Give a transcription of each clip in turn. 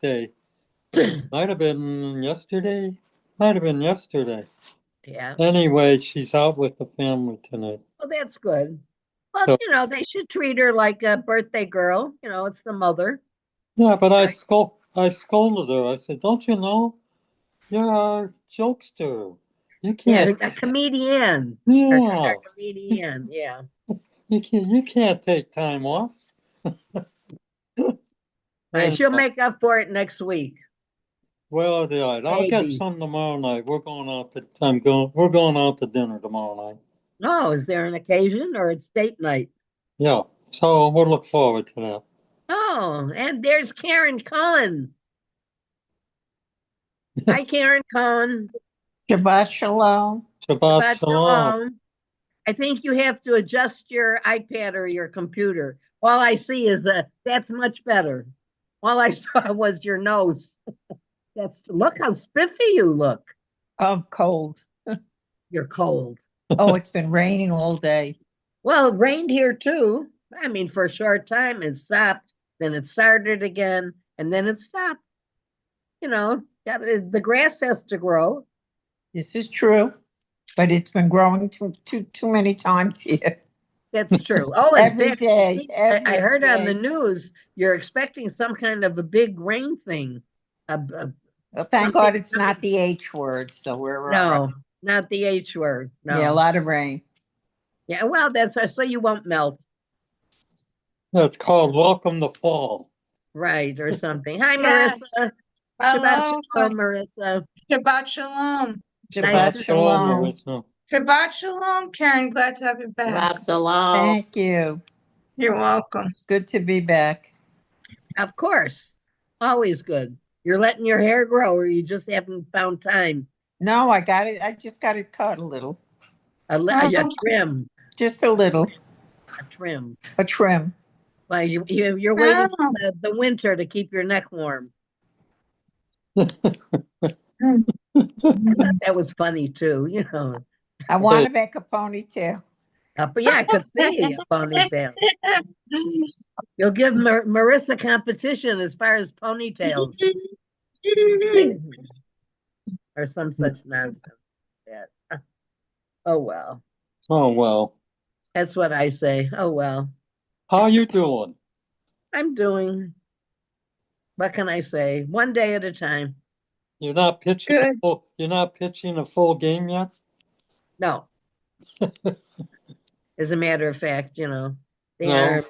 birthday. Might have been yesterday. Might have been yesterday. Yeah. Anyway, she's out with the family tonight. Well, that's good. Well, So- they should treat her like a birthday girl. It's the mother. Yeah, but I Right. I scolded her. I said, "Don't you know? You're a jokester. You Yeah, can't. a comedian. Yeah, A comedian. Yeah. you can't take time off." All right, And she'll make up for it next week. well, yeah, I'll get Maybe. some tomorrow night. We're going out to dinner tomorrow night. Oh, is there an occasion or it's date night? Yeah, so we'll look forward to that. Oh, and there's Karen Cohen. Hi, Karen Cohen. Shabbat shalom. Shabbat Shabbat shalom. shalom. I think you have to adjust your iPad or your computer. All I see is that's much better. All I saw was your nose. Look how spiffy you look. I'm cold. You're cold. Oh, it's been raining all day. Well, it rained here too. I mean, for a short time it stopped, then it started again, and then it stopped. The grass has to grow. This is true, but it's been growing too many times here. That's true. Oh, in Every fact, day. I heard on the day. news you're expecting some kind of a big rain thing. Well, thank God it's not the H word, so we're all No, right. not the H word. No. Yeah, a lot of rain. Yeah, well, that's so you won't melt. It's called Welcome to Fall. Right, or something. Hi, Yes. Marissa. Hello. Shabbat shalom, Marissa. Shabbat shalom. Shabbat Nice. shalom. Marissa. Shabbat shalom, Karen. Glad to have you back. Shabbat shalom. Thank you. You're welcome. Good to be back. Of course. Always good. You're letting your hair grow or you just haven't found time. No, I got it. I just got it cut a little. A trim. Just a little. A trim. A trim. Well, you're waiting for the winter to keep your neck warm. I thought that was funny too, I want to make a ponytail. But yeah, I could see a ponytail. You'll give Marissa competition as far as ponytails. Or some such nonsense. Yeah. Oh, well. Oh, well. That's what I say. Oh, well. How you doing? I'm doing, what can I say? One day at a time. You're not pitching. Good. You're not pitching a full game yet? No. As a matter of fact, the No. arm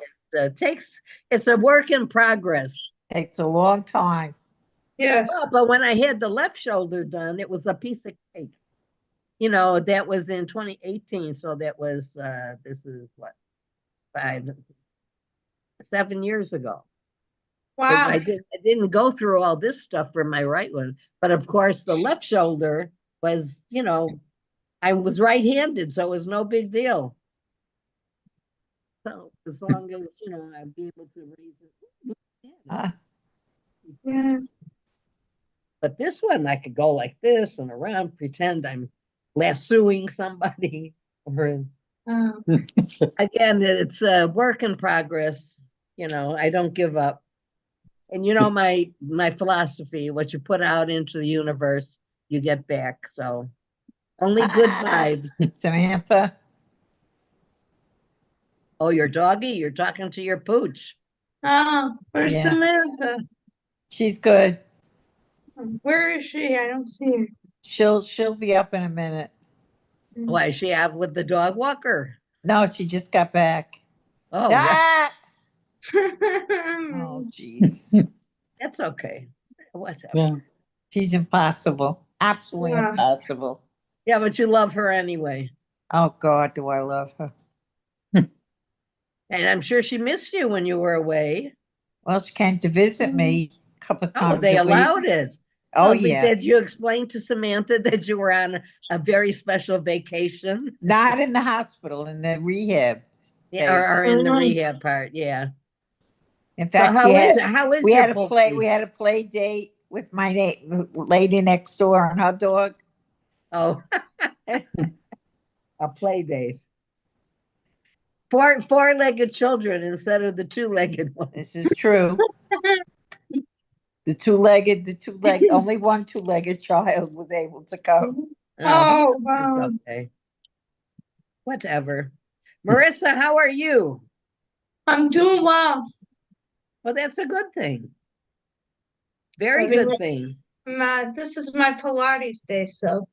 it's a work in progress. Takes a long time. Yes. Well, but when I had the left shoulder done, it was a piece of cake. That was in 2018. So that was, this is what, 7 years ago. Wow. I didn't go through all this stuff for my right one. But of course, the left shoulder was, I was right-handed, so it was no big deal. So as long as, I'd be able to raise it. Yes. But this one, I could go like this and around, pretend I'm lassoing somebody. Or again, it's a work in progress. I don't give up. And my philosophy: what you put out into the universe, you get back. So only good vibes. Samantha. Oh, your doggy? You're talking to your pooch. Oh, where's Yeah. Samantha? She's good. Where is she? I don't see her. She'll be up in a minute. Why is she out with the dog walker? No, she just got back. Oh, Ah! Oh, jeez. that's okay. What's up? Yeah. She's impossible. Absolutely Yeah. impossible. Yeah, but you love her anyway. Oh, God, do I love her. And I'm sure she missed you when you were away. Well, she came to visit me a couple of Oh, times they a allowed week. it. Oh, But yeah. did you explain to Samantha that you were on a very special vacation? Not in the hospital, in the rehab. Yeah, or in the rehab part, yeah. In So fact, how is we your had a poochie? we had a play date with my lady next door and her dog. Oh, a play date. Four-legged children instead of the two-legged ones. This is true. The two-legged, only one two-legged child was able to come. Oh, it's wow. okay. Whatever. Marissa, how are you? I'm doing well. Well, that's a good thing. Very I mean, good thing. This is my Pilates day, so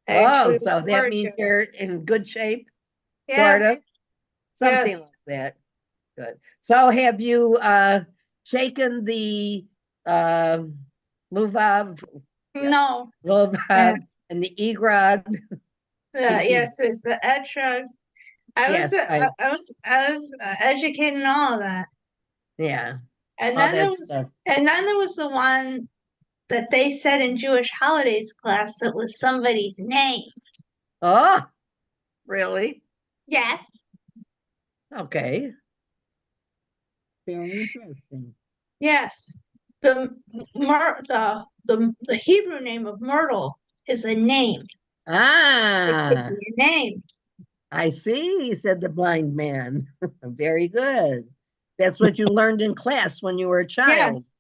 I Oh, actually so look that forward means to it. you're in good shape, Yes, sort of, something yes. like that. Good. So have you shaken the Luvav, No. Luvav and the Egrod? Yes, it's the extra. Yes, right. I was educated in all of that. Yeah. And All then there that was, stuff. and then there was the one that they said in Jewish holidays class that was somebody's name. Oh, really? Yes. Okay. Very interesting. Yes. The the Hebrew name of Myrtle is a name. It could Ah, be a name. I see, said the blind man. Very good. That's what you learned in class when you were a child. Yes.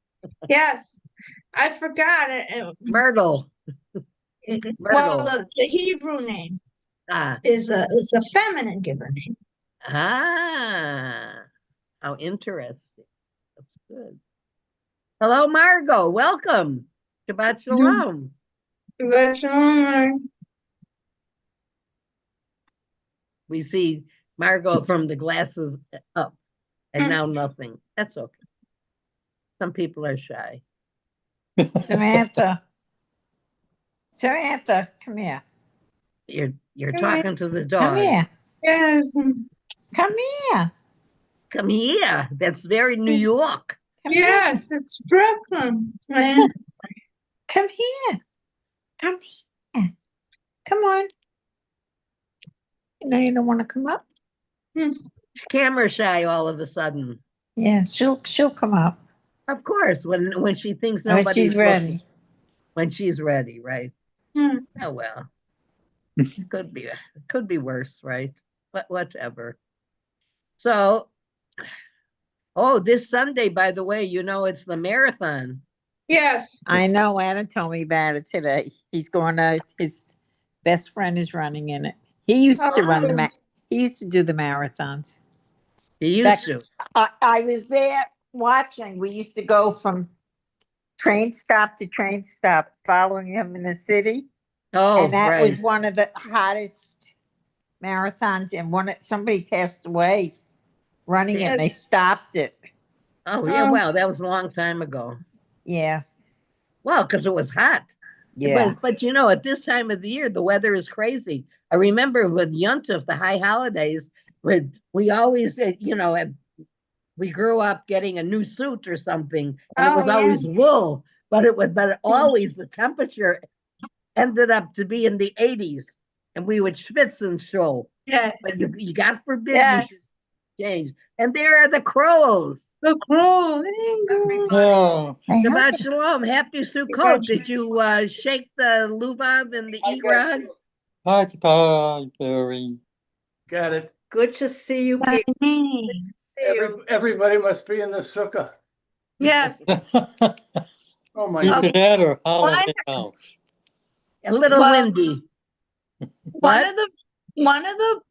Yes. I forgot it. Myrtle. Well, Myrtle. the Hebrew name Ah, is a feminine given name. ah, how interesting. That's good. Hello, Margot. Welcome. Shabbat Shalom. We see Margot from the glasses up and now nothing. That's okay. Some people are shy. Samantha. Samantha, come here. You're talking to the Come dog. here. Yes. Come here. Come here. That's very New York. Come here. Yes, it's Brooklyn. Man. Come here. Come here. Come on. You don't want to come up? Camera shy all of a sudden. Yeah, she'll come up Of course, when she thinks when nobody's she's ready. looking. When she's ready, right? Hmm. Oh well. Could be worse, right? But whatever. So, oh, this Sunday, by the way, it's the marathon. Yes. I know. Adam told me about it today. He's going to. His best friend is running in it. He used to run Oh. He used to do the marathons. He That- used to. I was there watching. We used to go from train stop to train stop, following him in the city. Oh, And that right. was one of the hottest marathons. And somebody passed away running it, and they Yes. stopped it. Oh, yeah. Well, that was a long time ago. Yeah, Well, because it was hot. yeah. But at this time of the year, the weather is crazy. I remember with Yontif, the high holidays, we always, we grew up getting a new suit or something, and it was Oh, always yes. wool, but always the temperature ended up to be in the 80s, and we would schwitz and show. Yeah. But you God forbid you Yes. should change. And there are the crows. The crow. Oh, Shabbat Shalom, happy Sukkot. Did you shake the Luvav and the Egrog? bye, Barry. Got it. Good to see you, My Pete. name. See you. Everybody must be in the sukkah. Yes. Oh my You God. could add her holiday house. A little Well, windy. One What? of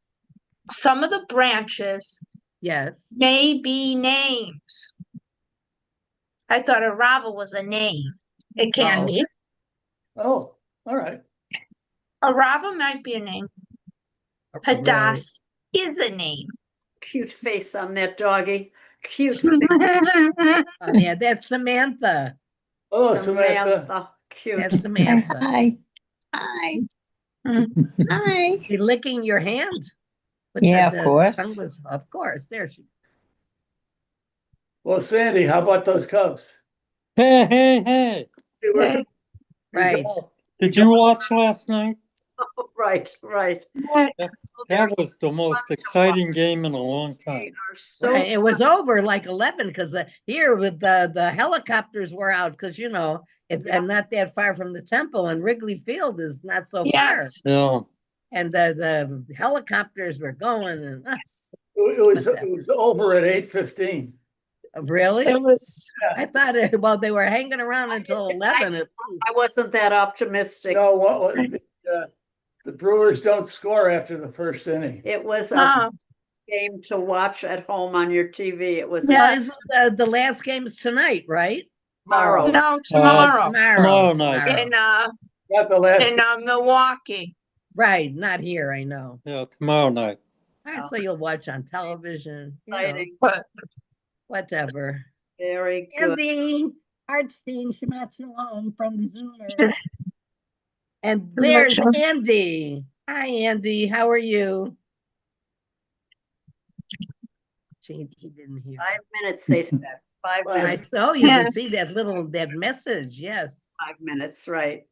some of the branches Yes. may be names. I thought a Rava was a name. It can Oh. be. Oh, all right. A Rava might be a name. Hadass is a name. Cute face on that doggy. Cute face. Oh, yeah, that's Samantha. Oh, Samantha. Samantha. Cute. That's Samantha. Hi. Hi. Hi. She licking your hand? With Yeah, of course. tongue was, of course. There she. Well, Sandy, how about those Cubs? Hey. You were- Okay. Right. Did you watch last night? Right. That was the most exciting game in a long time. So Right. It was over like 11 because here with the helicopters were out because and not that far from the temple, and Wrigley Field is not so far. Yes. Yeah. And the helicopters were going, and it was over at 8:15. Really? It was, I thought, well, they were hanging around until 11 at least. I wasn't that optimistic. No, the Brewers don't score after the first inning. It was a uh, game to watch at home on your TV. It was Yeah. Well, isn't the last game's tonight, right? tomorrow. no, tomorrow Tomorrow night. in, Not the last. Milwaukee. Right, not here, I know. Yeah, tomorrow night. All right, so you'll watch on television, you know, Exciting. But whatever. Very good. Andy, Artstein, Shabbat Shalom from the Zoomer. And there's Shalom. Andy. Hi, Andy. How are you? He didn't hear. 5 minutes, they said. 5 I minutes. saw you can Yes. see that message. Yes. 5 minutes, right.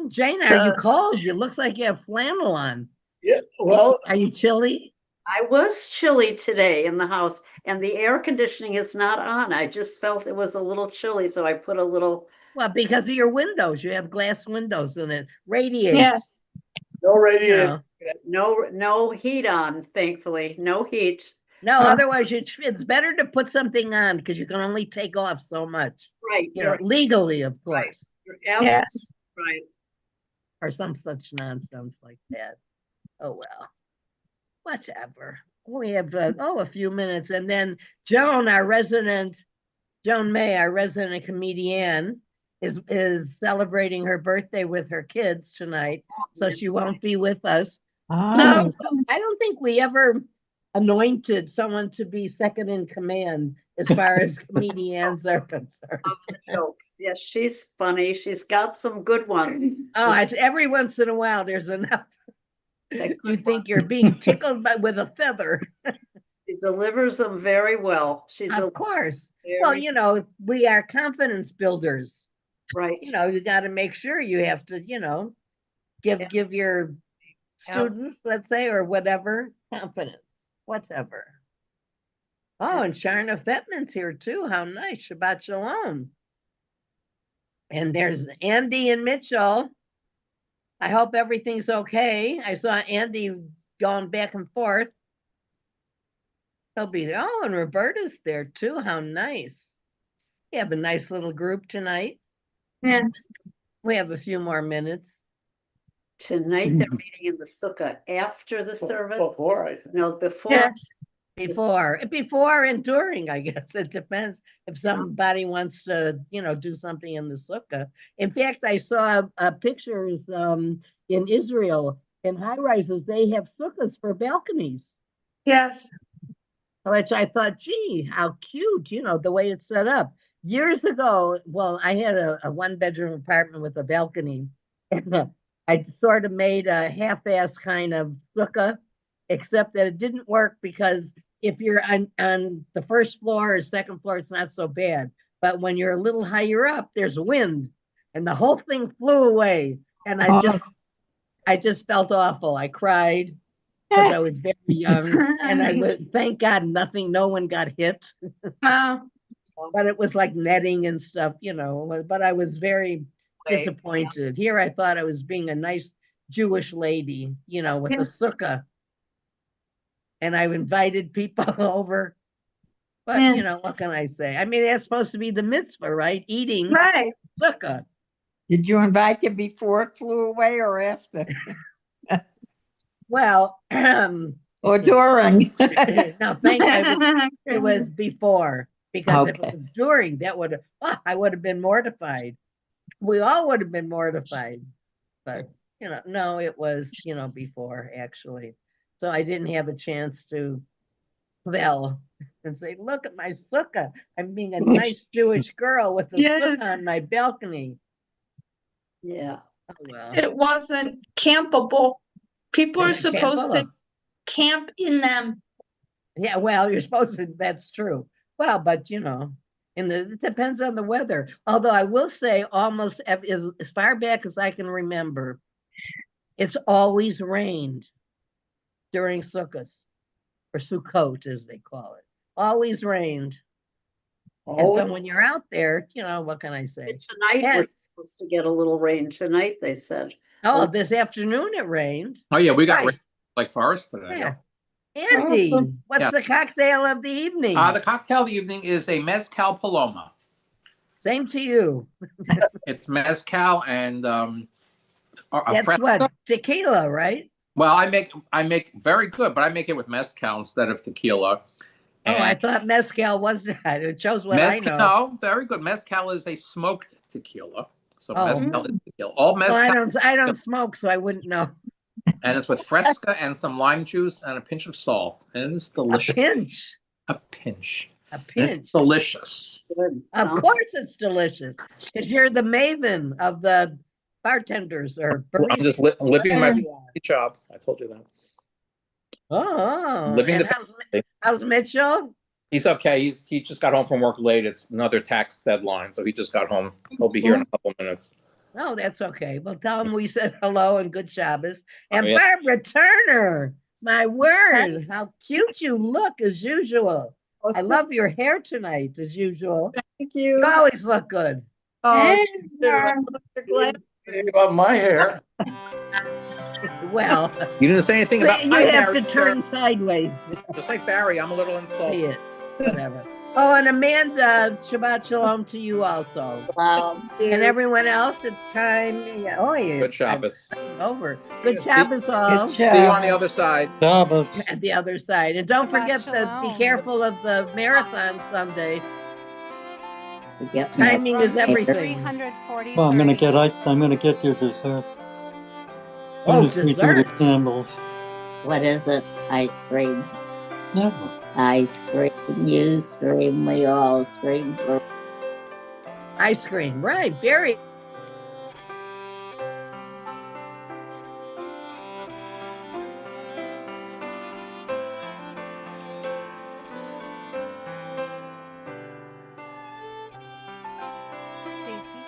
Jane, are you cold? You looks like you have flannel on. Yeah, well, Are you chilly? I was chilly today in the house, and the air conditioning is not on. I just felt it was a little chilly, so I put a little. Well, because of your windows. You have glass windows and it radiates. yes, no You radiator. know. No heat on, thankfully. No heat. No, Huh. otherwise it's better to put something on because you can only take off so much. Right. You know, legally, of course, You're absolutely yes. right. or some such nonsense like that. Oh well, whatever. We have a few minutes, and then Joan May, our resident comedian, is celebrating her birthday with her kids tonight, so she won't be with us. No, I don't think we ever anointed someone to be second in command as far as comedians are concerned. Of the jokes. Yes, she's funny. She's got some good ones. Oh, it's every once in a while there's enough. That You good think you're being tickled with a feather. She delivers them very well. Of course. Well, you know, we are confidence builders. right. You know, you got to make sure you have to, you know, give your students, let's say, or whatever, confidence, whatever. Oh, and Sharna Fetman's here too. How nice. Shabbat Shalom. And there's Andy and Mitchell. I hope everything's okay. I saw Andy going back and forth. He'll be there. Oh, and Roberta's there too. How nice. We have a nice little group tonight. yes. We have a few more minutes. Tonight they're meeting in the sukkah after the service. Before, I think. No, before. Yes. Before and during, I guess. It depends if somebody wants to, you know, do something in the sukkah. In fact, I saw pictures in Israel, in high rises, they have sukkahs for balconies. Yes. Which I thought, gee, how cute, you know, the way it's set up. Years ago, well, I had a one-bedroom apartment with a balcony. And I sort of made a half-ass kind of sukkah, except that it didn't work because if you're on the first floor or second floor, it's not so bad. But when you're a little higher up, there's wind, and the whole thing flew away. And I just felt awful. I cried because I was very young, and I would thank God no one got hit. No. But it was like netting and stuff, you know. But I was very disappointed. Here, I thought I was being a nice Jewish lady, you know, with a sukkah. And I invited people over. But, you know, what can I say? I mean, that's supposed to be the mitzvah, right? Eating Right. sukkah. Did you invite them before it flew away or after? Well, Or during? no, it was before. Because if Okay. it was during, I would have been mortified. We all would have been mortified. But, you know, no, it was, you know, before, actually. So I didn't have a chance to yell and say, look at my sukkah. I'm being a nice Jewish girl with a Yes. sukkah on my balcony. Yeah. Oh, well. It wasn't campable. People are Is it supposed to campable? camp in them. Yeah, well, you're supposed to, that's true. Well, but you know, it depends on the weather. Although I will say almost as far back as I can remember, it's always rained during Sukkot, or Sukkot as they call it. Always rained. And so when you're out there, you know, what can I say? Tonight we're supposed to get a little rain tonight, they said. Oh, this afternoon it rained. Oh yeah, we got rain, Twice. like forest today. Yeah. Andy, what's Yeah. the cocktail of the evening? The cocktail of the evening is a mezcal paloma. Same to you. It's mezcal and a That's fresca. what, tequila, right? Well, I make very good, but I make it with mezcal instead of tequila. Oh, I And thought mezcal was that. It shows what I know. no, very good. Mezcal is a smoked tequila. So Oh. mezcal is tequila. All Well, mezcal, I don't smoke, so I wouldn't know. and it's with fresca and some lime juice and a pinch of salt. And it's A delicious. pinch. A pinch. A And pinch. it's delicious. Of course it's delicious. Because you're the maven of the bartenders or I'm baristas. just living my Whatever you are. job. I told you that. Oh, Living and the how's Mitchell? He's okay. He just got home from work late. It's another tax deadline, so he just got home. He'll be here in a couple minutes. Oh, that's okay. Well, tell him we said hello and good Shabbos. And yeah. Barbara Turner, my word, how cute you look as usual. I love your hair tonight as usual. Thank You you. always look good. Oh, Hey, I'm glad. About my hair. Well, You didn't say anything about you my have to marriage, turn sideways. just like Barry. I'm a little See insulted. it. Whatever. Oh, and Amanda, Shabbat Shalom to you also. And everyone else, it's time. Yeah. Oh, yeah. Good Shabbos. Over. Good Shabbos all. Good See you on the job. other side. Shabbos. At the other side. And don't Shabbat forget to be shalom. careful of the marathon Sunday. Yep. Timing is From page everything. 343. Well, I'm gonna get your dessert. Oh, Soon as we do the dessert. candles. What is it? Ice cream. Yeah. Ice cream. You scream. We all scream. Ice cream. Right. Very. Stacy.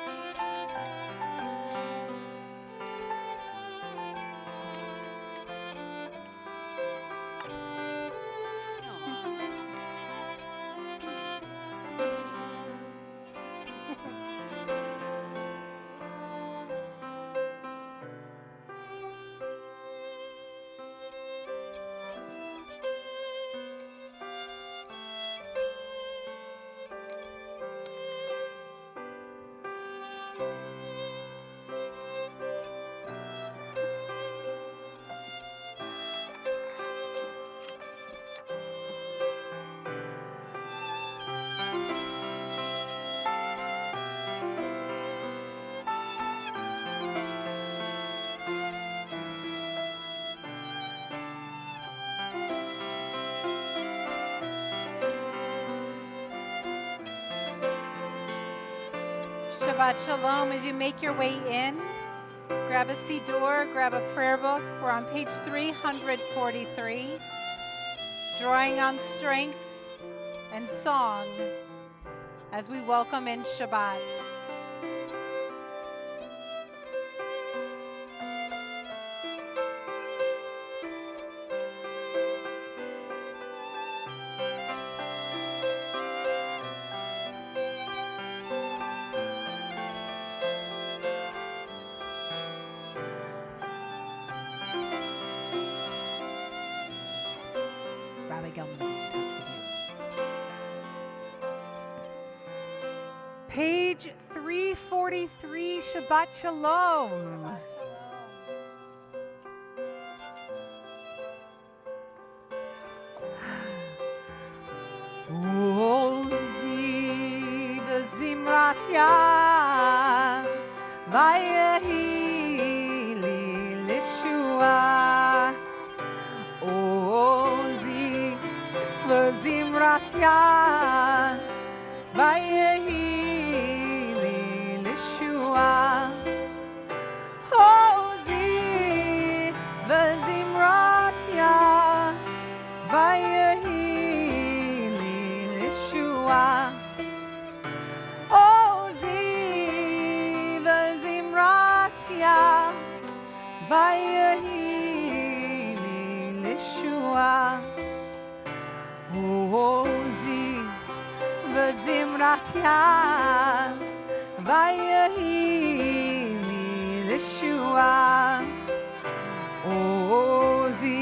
Shabbat Shalom. As you make your way in, grab a siddur, grab a prayer book. We're on page 343. Drawing on strength and song as we welcome in Shabbat. Rabbi Gelman will be in touch with you. Page 343, Shabbat Shalom. Ozi v'zimratya vayehi li lishua. Ozi v'zimratya vayehi li lishua. Ozi v'zimratya vayehi li lishua. Ozi v'zimratya vayehi li lishua. Ozi v'zimratya vayehi li lishua. Ozi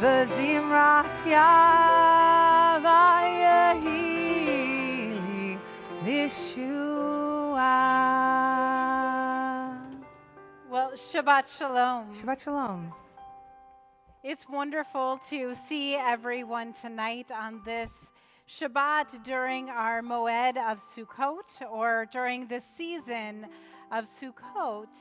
וזמרת יהבה יהי לי לישועה. Well, Shabbat Shalom. Shabbat Shalom. It's wonderful to see everyone tonight on this Shabbat during our Moed of Sukkot, or during the season of Sukkot.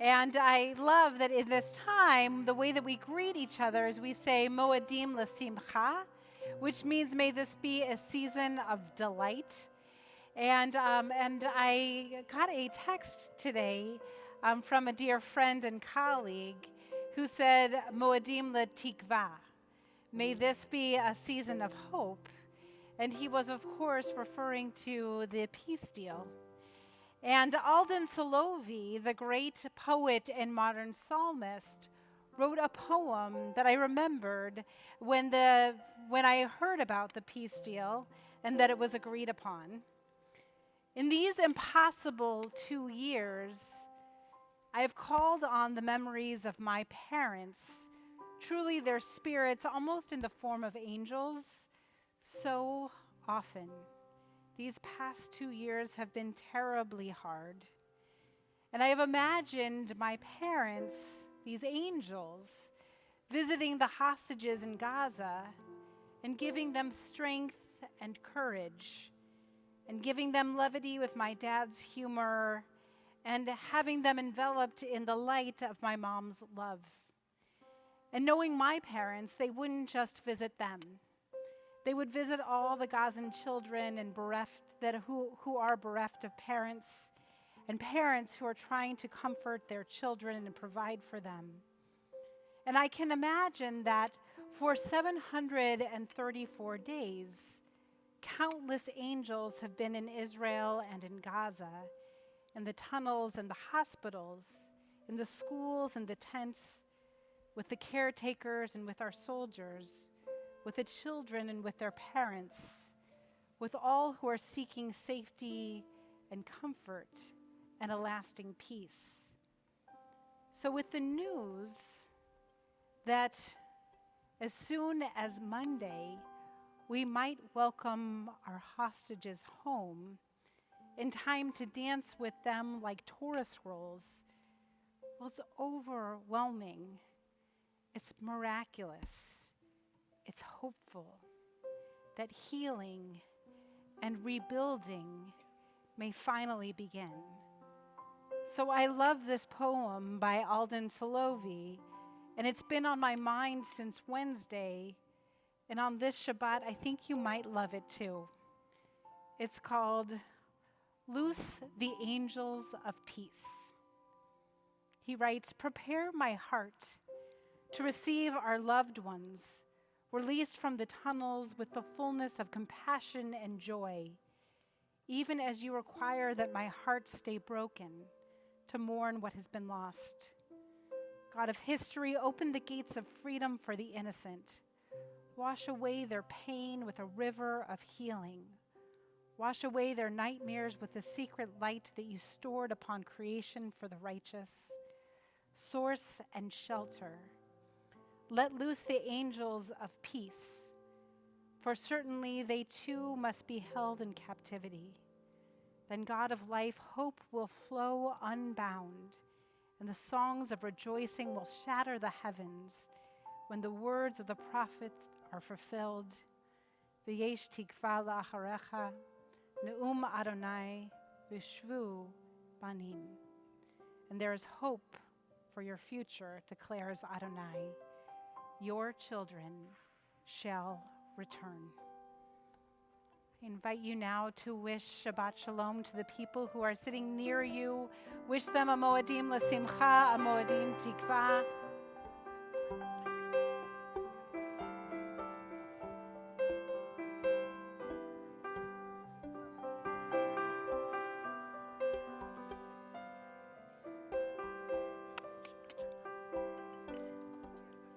And I love that in this time, the way that we greet each other is we say Moedim L'Simcha, which means may this be a season of delight. And I got a text today from a dear friend and colleague who said, Moedim L'Tikva, may this be a season of hope. And he was, of course, referring to the peace deal. And Alden Solovi, the great poet and modern psalmist, wrote a poem that I remembered when I heard about the peace deal and that it was agreed upon. In these impossible 2 years, I have called on the memories of my parents, truly their spirits almost in the form of angels, so often. These past 2 years have been terribly hard. And I have imagined my parents, these angels, visiting the hostages in Gaza and giving them strength and courage, and giving them levity with my dad's humor, and having them enveloped in the light of my mom's love. And knowing my parents, they wouldn't just visit them. They would visit all the Gazan children and who are bereft of parents, and parents who are trying to comfort their children and provide for them. And I can imagine that for 734 days, countless angels have been in Israel and in Gaza, in the tunnels and the hospitals, in the schools and the tents, with the caretakers and with our soldiers, with the children and with their parents, with all who are seeking safety and comfort and a lasting peace. So with the news that as soon as Monday, we might welcome our hostages home in time to dance with them like Torah scrolls, well, it's overwhelming. It's miraculous. It's hopeful that healing and rebuilding may finally begin. So I love this poem by Alden Solovi, and it's been on my mind since Wednesday. And on this Shabbat, I think you might love it too. It's called Loose the Angels of Peace. He writes, prepare my heart to receive our loved ones, released from the tunnels with the fullness of compassion and joy, even as you require that my heart stay broken to mourn what has been lost. God of history, open the gates of freedom for the innocent. Wash away their pain with a river of healing. Wash away their nightmares with the secret light that you stored upon creation for the righteous. Source and shelter. Let loose the angels of peace, for certainly they too must be held in captivity. Then, God of life, hope will flow unbound, and the songs of rejoicing will shatter the heavens when the words of the prophet are fulfilled. V'yesh tikva la'acharecha, ne'um Adonai, v'shvu banim. And there is hope for your future, declares Adonai. Your children shall return. I invite you now to wish Shabbat Shalom to the people who are sitting near you. Wish them a Moedim L'Simcha, a Moedim Tikva.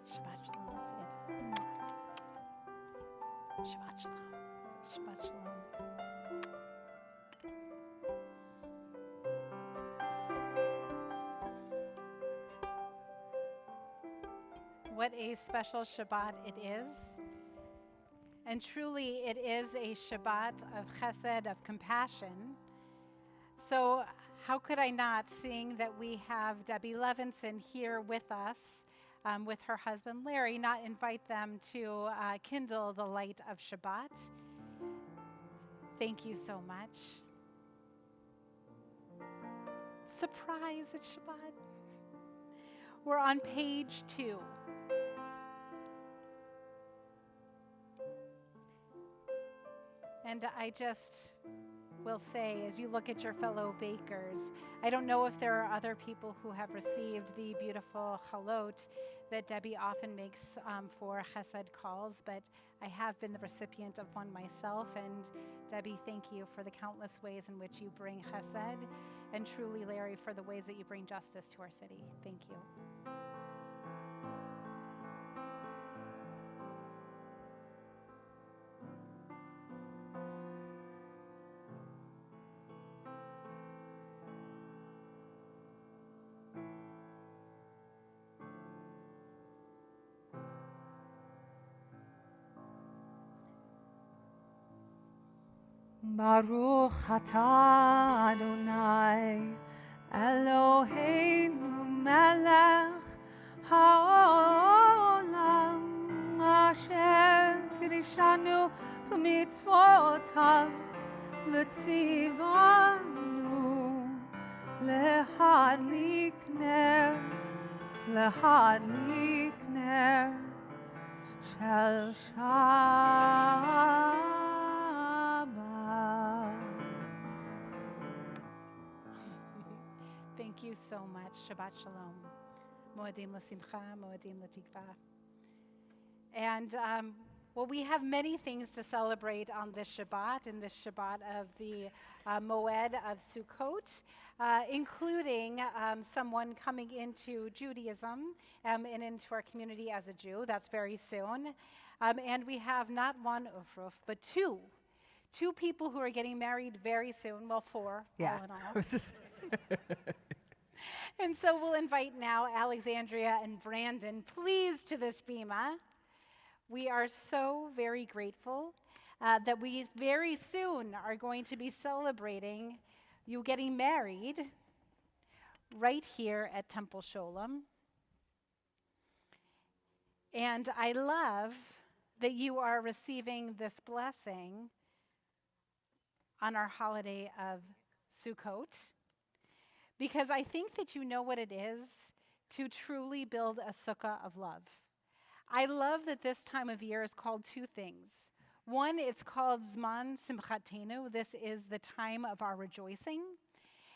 Shabbat Shalom, Sid. Shabbat Shalom. Shabbat Shalom. What a special Shabbat it is. And truly, it is a Shabbat of chesed, of compassion. So how could I not, seeing that we have Debbie Levinson here with us, with her husband Larry, not invite them to kindle the light of Shabbat? Thank you so much. Surprise at Shabbat. We're on page 2. And I just will say, as you look at your fellow bakers, I don't know if there are other people who have received the beautiful chalot that Debbie often makes for chesed calls, but I have been the recipient of one myself. And Debbie, thank you for the countless ways in which you bring chesed, and truly, Larry, for the ways that you bring justice to our city. Thank you. Baruch atah Adonai Eloheinu melech haolam asher kirishanu b'mitzvotav v'tzivanu lehadlik ner shel Shabbat. Thank you so much. Shabbat Shalom. Moedim l'simcha, moedim l'tikva. And well, we have many things to celebrate on this Shabbat, in this Shabbat of the Moed of Sukkot, including someone coming into Judaism and into our community as a Jew. That's very soon. And we have not one Ufruf, but two people who are getting married very soon. Well, 4 all in all. And so we'll invite now Alexandria and Brandon, please, to this bima. We are so very grateful that we very soon are going to be celebrating you getting married right here at Temple Sholem. And I love that you are receiving this blessing on our holiday of Sukkot, because I think that you know what it is to truly build a sukkah of love. I love that this time of year is called 2 things. One, it's called Zman Simchatenu. This is the time of our rejoicing.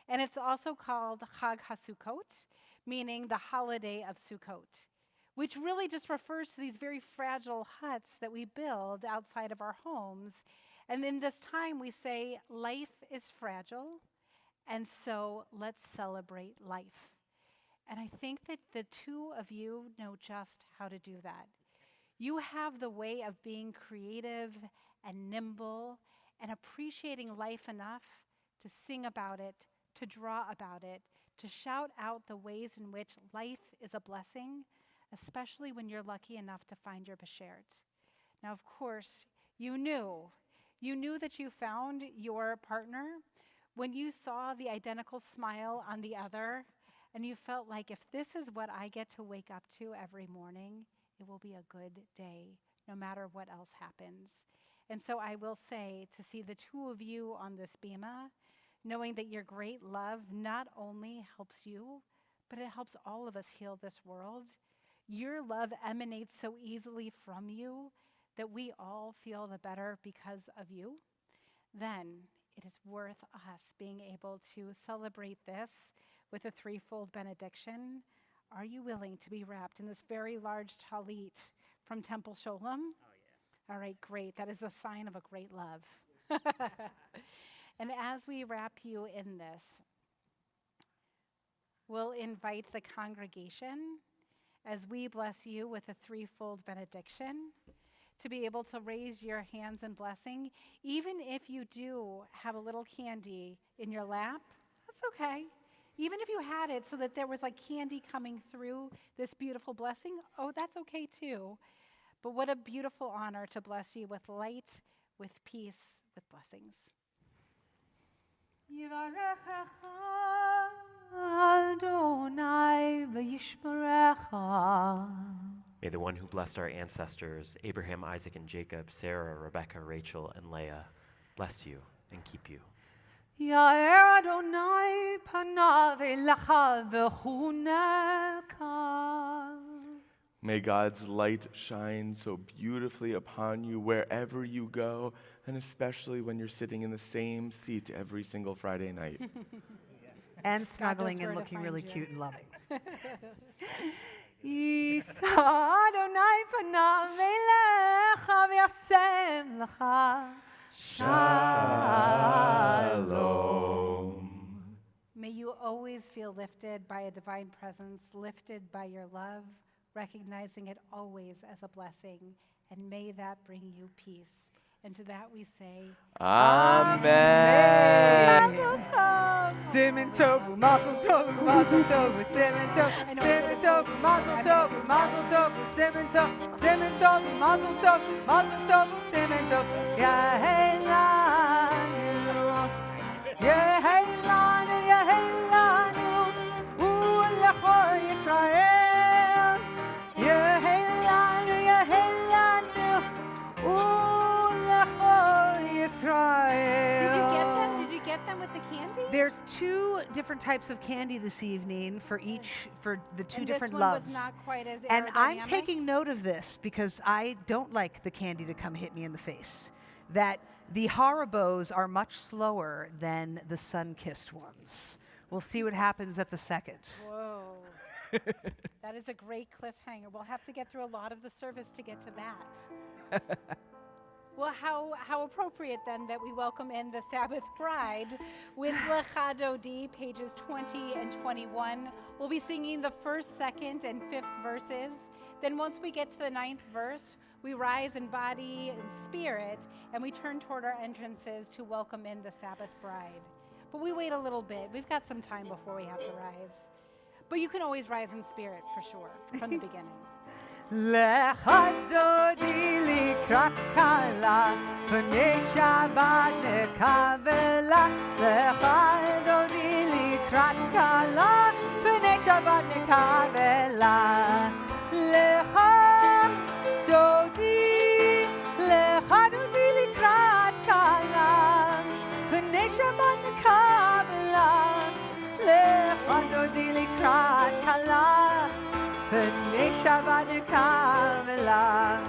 And it's also called Chag HaSukkot, meaning the holiday of Sukkot, which really just refers to these very fragile huts that we build outside of our homes. And in this time, we say, life is fragile, and so let's celebrate life. And I think that the 2 of you know just how to do that. You have the way of being creative and nimble and appreciating life enough to sing about it, to draw about it, to shout out the ways in which life is a blessing, especially when you're lucky enough to find your beshert. Now, of course, you knew that you found your partner when you saw the identical smile on the other, and you felt like, if this is what I get to wake up to every morning, it will be a good day, no matter what else happens. And so I will say, to see the 2 of you on this bima, knowing that your great love not only helps you, but it helps all of us heal this world. Your love emanates so easily from you that we all feel the better because of you. Then it is worth us being able to celebrate this with a 3-fold benediction. Are you willing to be wrapped in this very large talit from Temple Sholem? Oh, yeah. All right, great. That is a sign of a great love. And as we wrap you in this, we'll invite the congregation, as we bless you with a 3-fold benediction, to be able to raise your hands in blessing. Even if you do have a little candy in your lap, that's okay. Even if you had it so that there was like candy coming through this beautiful blessing, oh, that's okay too. But what a beautiful honor to bless you with light, with peace, with blessings. May the one who blessed our ancestors, Abraham, Isaac, and Jacob, Sarah, Rebecca, Rachel, and Leah, bless you and keep you. יאר אדוני פניו אליך וחונך. May God's light shine so beautifully upon you wherever you go, and especially when you're sitting in the same seat every single Friday night. And snuggling and looking really cute and loving. יישא אדוני פניו אליך וישם לך Shalom. May you always feel lifted by a divine presence, lifted by your love, recognizing it always as a blessing, and may that bring you peace. And to that we say, Amen. Mazel tov, siman tov, mazel tov, mazel tov, siman tov, siman tov, mazel tov, mazel tov, siman tov, siman tov, mazel tov, mazel tov, siman tov. Yehelanu, yehelanu, yehelanu, u'lechol Yisrael. Yehelanu, yehelanu, u'lechol Yisrael. did you get them? Did you get them with the candy? There's 2 different types of candy this evening for the two And different this one loves. was not quite as And I'm aerodynamic? taking note of this because I don't like the candy to come hit me in the face. That the Haribos are much slower than the sun-kissed ones. We'll see what happens at the second. Whoa. That is a great cliffhanger. We'll have to get through a lot of the service to get to that. Well, how appropriate then that we welcome in the Sabbath Bride with Lecha Dodi, pages 20 and 21. We'll be singing the 1st, 2nd, and 5th verses. Then once we get to the 9th verse, we rise in body and spirit, and we turn toward our entrances to welcome in the Sabbath Bride. But we wait a little bit. We've got some time before we have to rise. But you can always rise in spirit, for sure, from the beginning. Lecha dodi likrat kala, pnei Shabbat nekavela. Lecha dodi likrat kala, pnei Shabbat nekavela. Lecha dodi likrat kala, pnei Shabbat nekavela. Lecha dodi likrat kala. פני שבת נקבלה,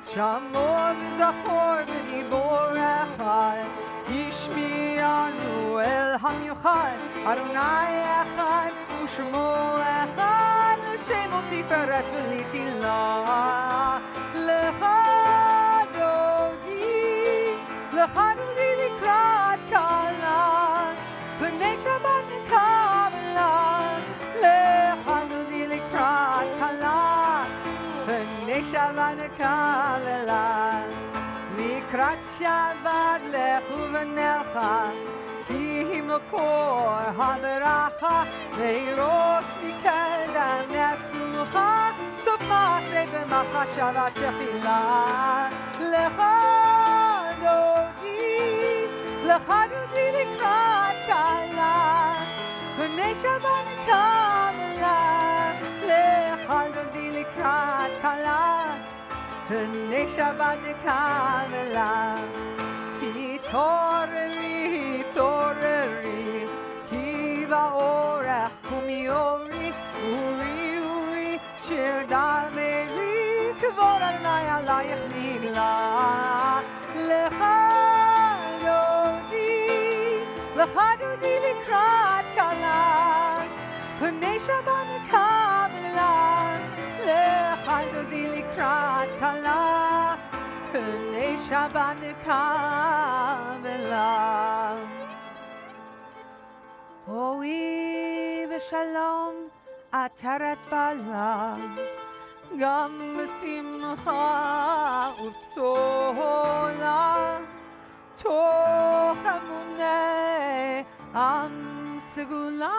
שמור וזכור בדיבור אחד, השמיענו אל המיוחד, אדוני אחד ושמו אחד, לשם תפארת ולתהילה. לך דודי לקראת כלה, פני שבת נקבלה. לך דודי לקראת כלה, פני שבת נקבלה. לקראת שבת לכו ונלכה, כי היא מקור הברכה, לראש מקדם נסוכה, סוף מעשה במחשבה תחילה. לך דודי לקראת כלה, פני שבת נקבלה. לך דודי לקראת כלה, פני שבת נקבלה. התעוררי, התעוררי, כי באורך קומי אורי, אורי, אורי, שיר דמרי, כבוד אדוני עלייך נגלה. לך דודי לקראת כלה, פני שבת נקבלה. לך דודי לקראת כלה, פני שבת נקבלה. בואי ושלום עטרת בעלה, גם בשמחה ובצהלה, תוך אמונה עם סגולה.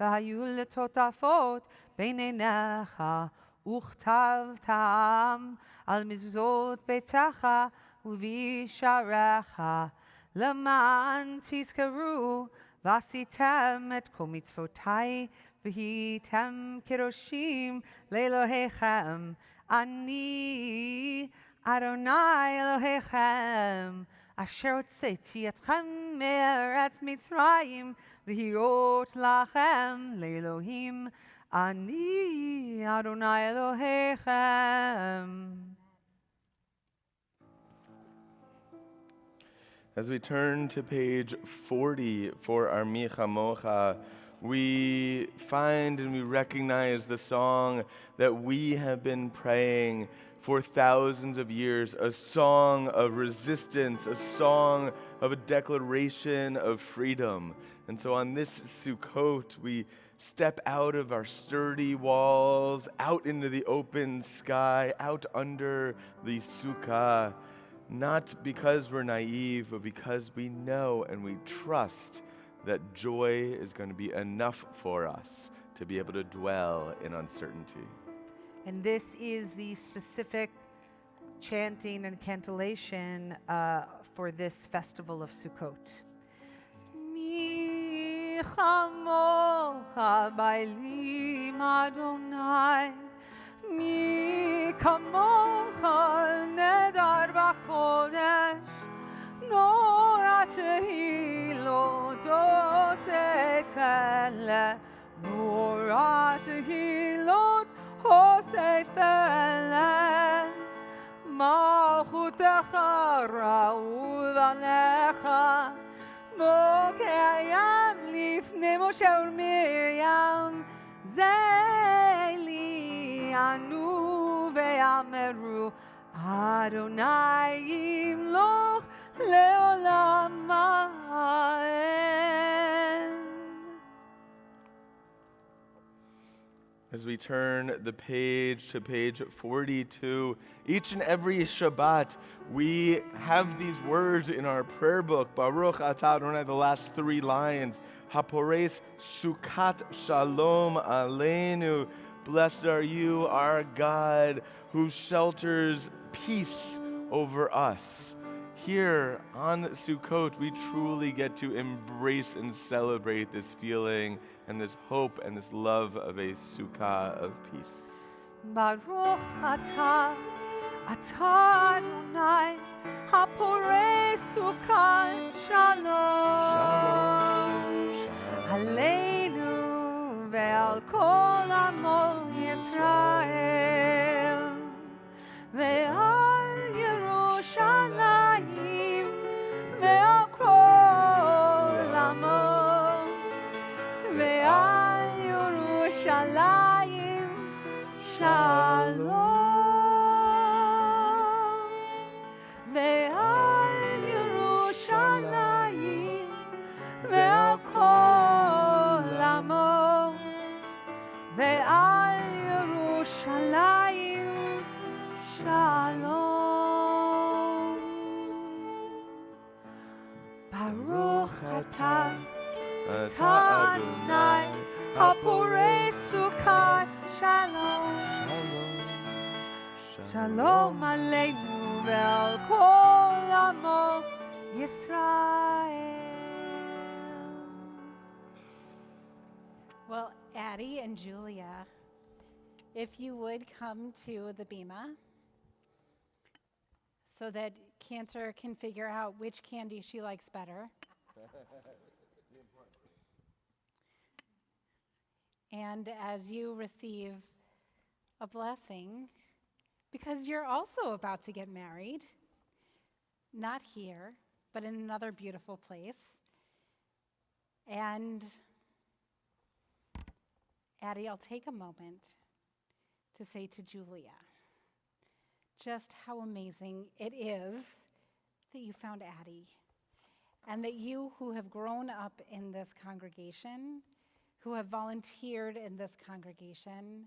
והיו לטוטפות בין עיניך, וכתבתם על מזוזות ביתך ובשעריך, למען תזכרו ועשיתם את כל מצוותי, והייתם קדושים לאלוהיכם. אני אדוני אלוהיכם, אשר הוצאתי אתכם מארץ מצרים, להיות לכם לאלוהים. אני אדוני אלוהיכם. As we turn to page 40 for our Micha Mocha, we find and we recognize the song that we have been praying for thousands of years, a song of resistance, a song of a declaration of freedom. And so on this Sukkot, we step out of our sturdy walls, out into the open sky, out under the Sukkah, not because we're naive, but because we know and we trust that joy is going to be enough for us to be able to dwell in uncertainty. And this is the specific chanting and cantillation for this festival of Sukkot. Mi chamocha ba'elim Adonai, mi kamocha nedar b'kodesh, nora tehilot osef ele, nora tehilot osef ele, malchutecha ra'u v'alecha, בוקר לפני משה ומרים, זה לי ענו ואמרו, אדוני ימלוך לעולם האל. As we turn the page to page 42, each and every Shabbat, we have these words in our prayer book. Baruch atah Adonai, the last three lines. Hapores Sukkot Shalom Aleinu. Blessed are you, our God, who shelters peace over us. Here on Sukkot, we truly get to embrace and celebrate this feeling and this hope and this love of a Sukkah of peace. Baruch atah Adonai, haporei Sukkot Shalom Aleinu ve'al kol amo Yisrael ve'al Yerushalayim ve'al kol amo ve'al Yerushalayim Shalom ve'al Yerushalayim ve'al kol amo ve'al Yerushalayim Shalom. Baruch atah Adonai, haporei Sukkot Shalom. Shalom aleinu ve'al kol amo Yisrael. Well, Addie and Julia, if you would come to the bima so that Cantor can figure out which candy she likes better. And as you receive a blessing, because you're also about to get married, not here, but in another beautiful place. And Addie, I'll take a moment to say to Julia just how amazing it is that you found Addie, and that you who have grown up in this congregation, who have volunteered in this congregation,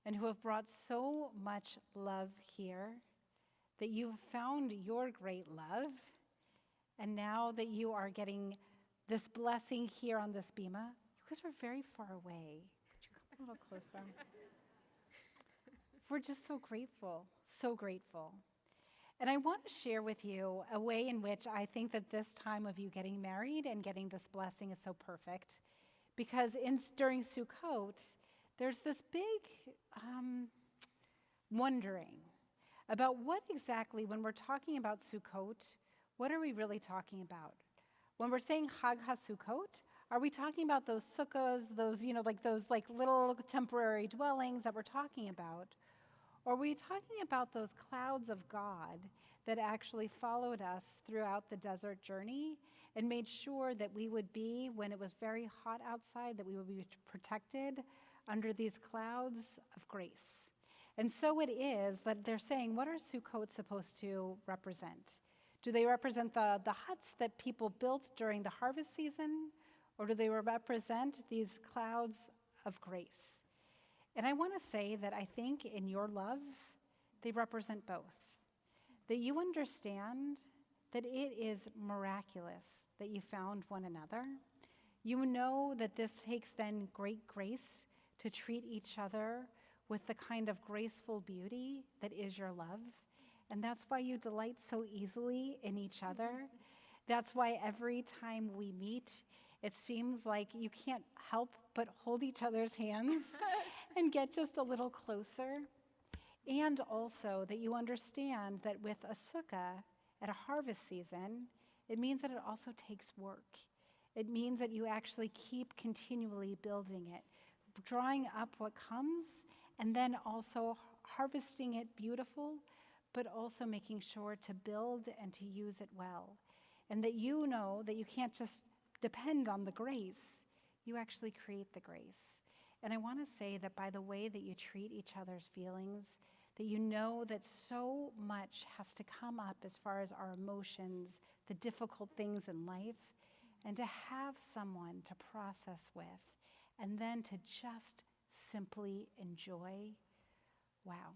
and who have brought so much love here, that you've found your great love, and now that you are getting this blessing here on this bima, you guys are very far away. Could you come a little closer? We're just so grateful, so grateful. And I want to share with you a way in which I think that this time of you getting married and getting this blessing is so perfect. Because during Sukkot, there's this big wondering about what exactly, when we're talking about Sukkot, what are we really talking about? When we're saying Chag HaSukkot, are we talking about those sukkahs, those little temporary dwellings that we're talking about? Or are we talking about those clouds of God that actually followed us throughout the desert journey and made sure that we would be, when it was very hot outside, that we would be protected under these clouds of grace? And so it is that they're saying, what are Sukkot supposed to represent? Do they represent the huts that people built during the harvest season? Or do they represent these clouds of grace? And I want to say that I think in your love, they represent both. That you understand that it is miraculous that you found one another. You know that this takes then great grace to treat each other with the kind of graceful beauty that is your love. And that's why you delight so easily in each other. That's why every time we meet, it seems like you can't help but hold each other's hands and get just a little closer. And also that you understand that with a sukkah at a harvest season, it means that it also takes work. It means that you actually keep continually building it, drawing up what comes, and then also harvesting it beautiful, but also making sure to build and to use it well. And that you know that you can't just depend on the grace, you actually create the grace. And I want to say that by the way that you treat each other's feelings, that you know that so much has to come up as far as our emotions, the difficult things in life, and to have someone to process with, and then to just simply enjoy. Wow,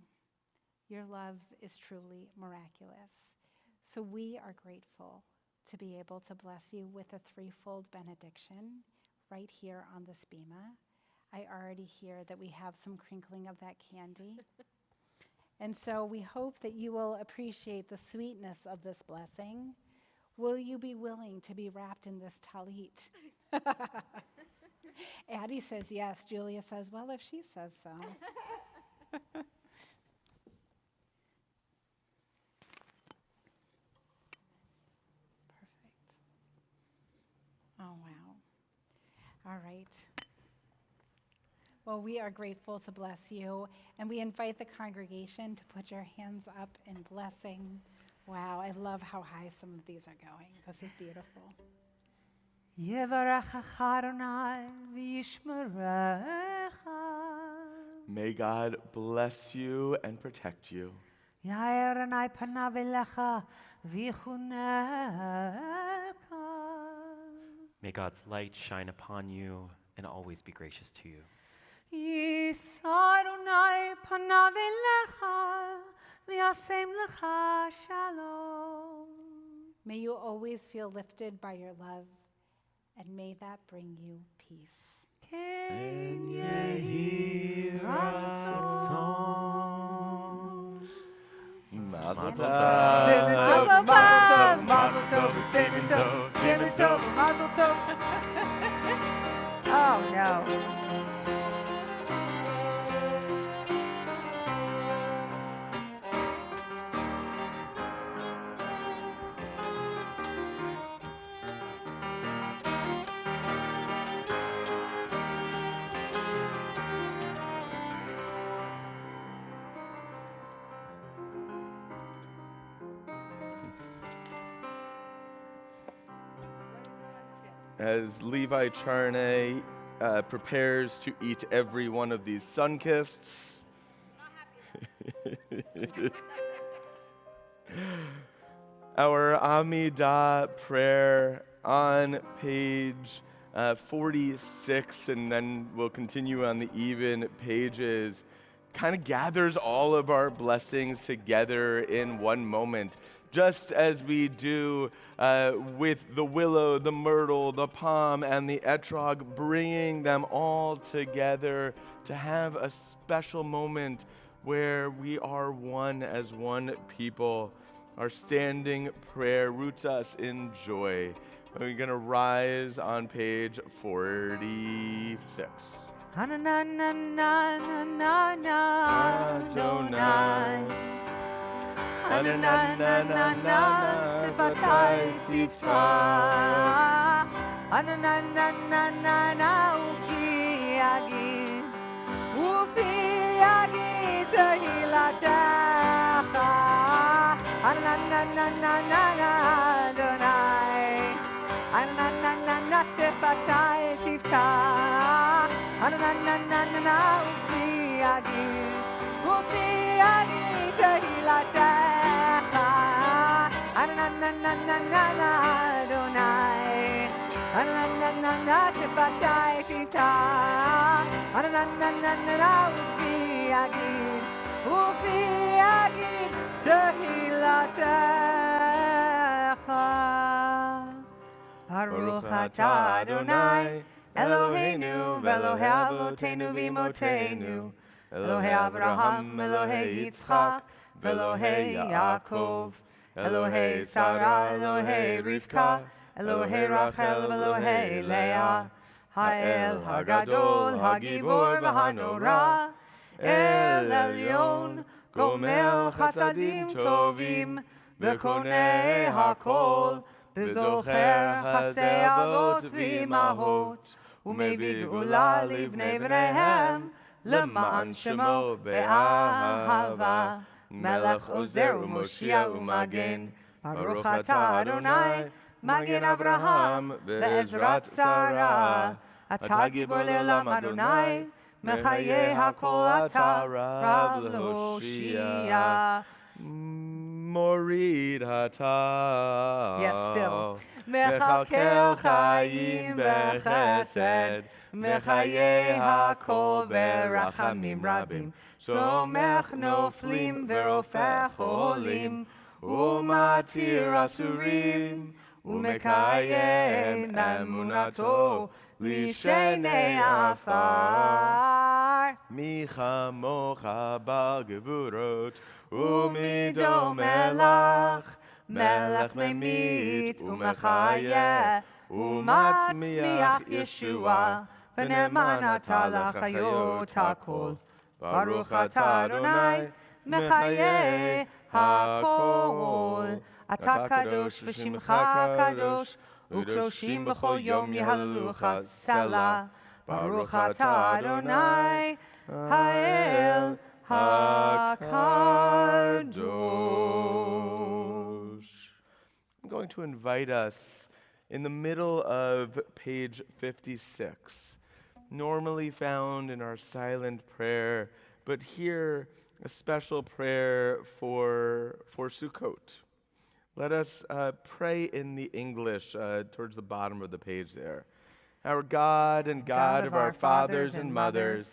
your love is truly miraculous. So we are grateful to be able to bless you with a threefold benediction right here on this bima. I already hear that we have some crinkling of that candy. And so we hope that you will appreciate the sweetness of this blessing. Will you be willing to be wrapped in this talit? Addie says yes. Julia says, well, if she says so. Perfect. Oh, wow. All right. Well, we are grateful to bless you, and we invite the congregation to put your hands up in blessing. Wow, I love how high some of these are going. This is beautiful. May God bless you and protect you. May God's light shine upon you and always be gracious to you. May you always feel lifted by your love, and may that bring you peace. Mazel Mazel tov, mazel tov, simon tov, mazel tov. Oh no. As Levi Charney prepares to eat every one of these sun-kists, our Amidah prayer on page 46, and then we'll continue on the even pages, kind of gathers all of our blessings together in one moment just as we do with the willow, the myrtle, the palm, and the etrog, bringing them all together to have a special moment where we are one as one people. Our standing prayer roots us in joy. We're going to rise on page 46. Baruch atah Adonai Eloheinu v'Elohei Avotenu v'Imotenu Elohei Avraham, Elohei Yitzchak, v'Elohei Yaakov, Elohei Sarah, Elohei Rivka, Elohei Rachel, v'Elohei Leah, Ha'el Hagadol, Hagibor v'Hanora, El Elyon, Gomel Chasadim Tovim, v'Konei Hakol, v'Zocher Chasdei Avot v'Imahot, U'mevii Geula livnei bneihem, למען שמו באהבה, מלך עוזר ומושיע ומגן, ברוך אתה אדוני, מגן אברהם ועזרת שרה, אתה גיבור לעולם אדוני, מחיי הכל אתה רב להושיע. מוריד אתה, מכלכל חיים בחסד, מחיי הכל ברחמים רבים, סומך נופלים ורופא חולים, ומתיר אסורים, ומקיים אמונתו לשני עפר. מי כמוך בעל גבורות, ומידו מלך, מלך ממית ומחיה, ומצמיח ישועה, ונאמן אתה לחיות הכל. ברוך אתה אדוני, מחיי הכל. אתה קדוש ושמך קדוש, וקדושים בכל יום יהללוך סלה. ברוך אתה אדוני, האל הקדוש. I'm going to invite us in the middle of page 56, normally found in our silent prayer, but here a special prayer for Sukkot. Let us pray in the English towards the bottom of the page there. Our God and God of our fathers and mothers,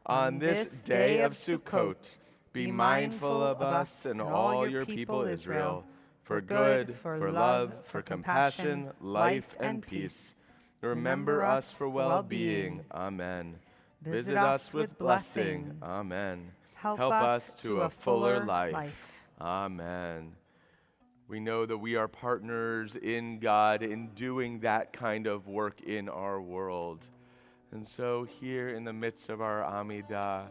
on this day of Sukkot, be mindful of us and all your people Israel, for good, for love, for compassion, life, and peace. Remember us for well-being. Amen. Visit us with blessing. Amen. Help us to a fuller life. Amen. We know that we are partners in God in doing that kind of work in our world. And so here in the midst of our Amidah,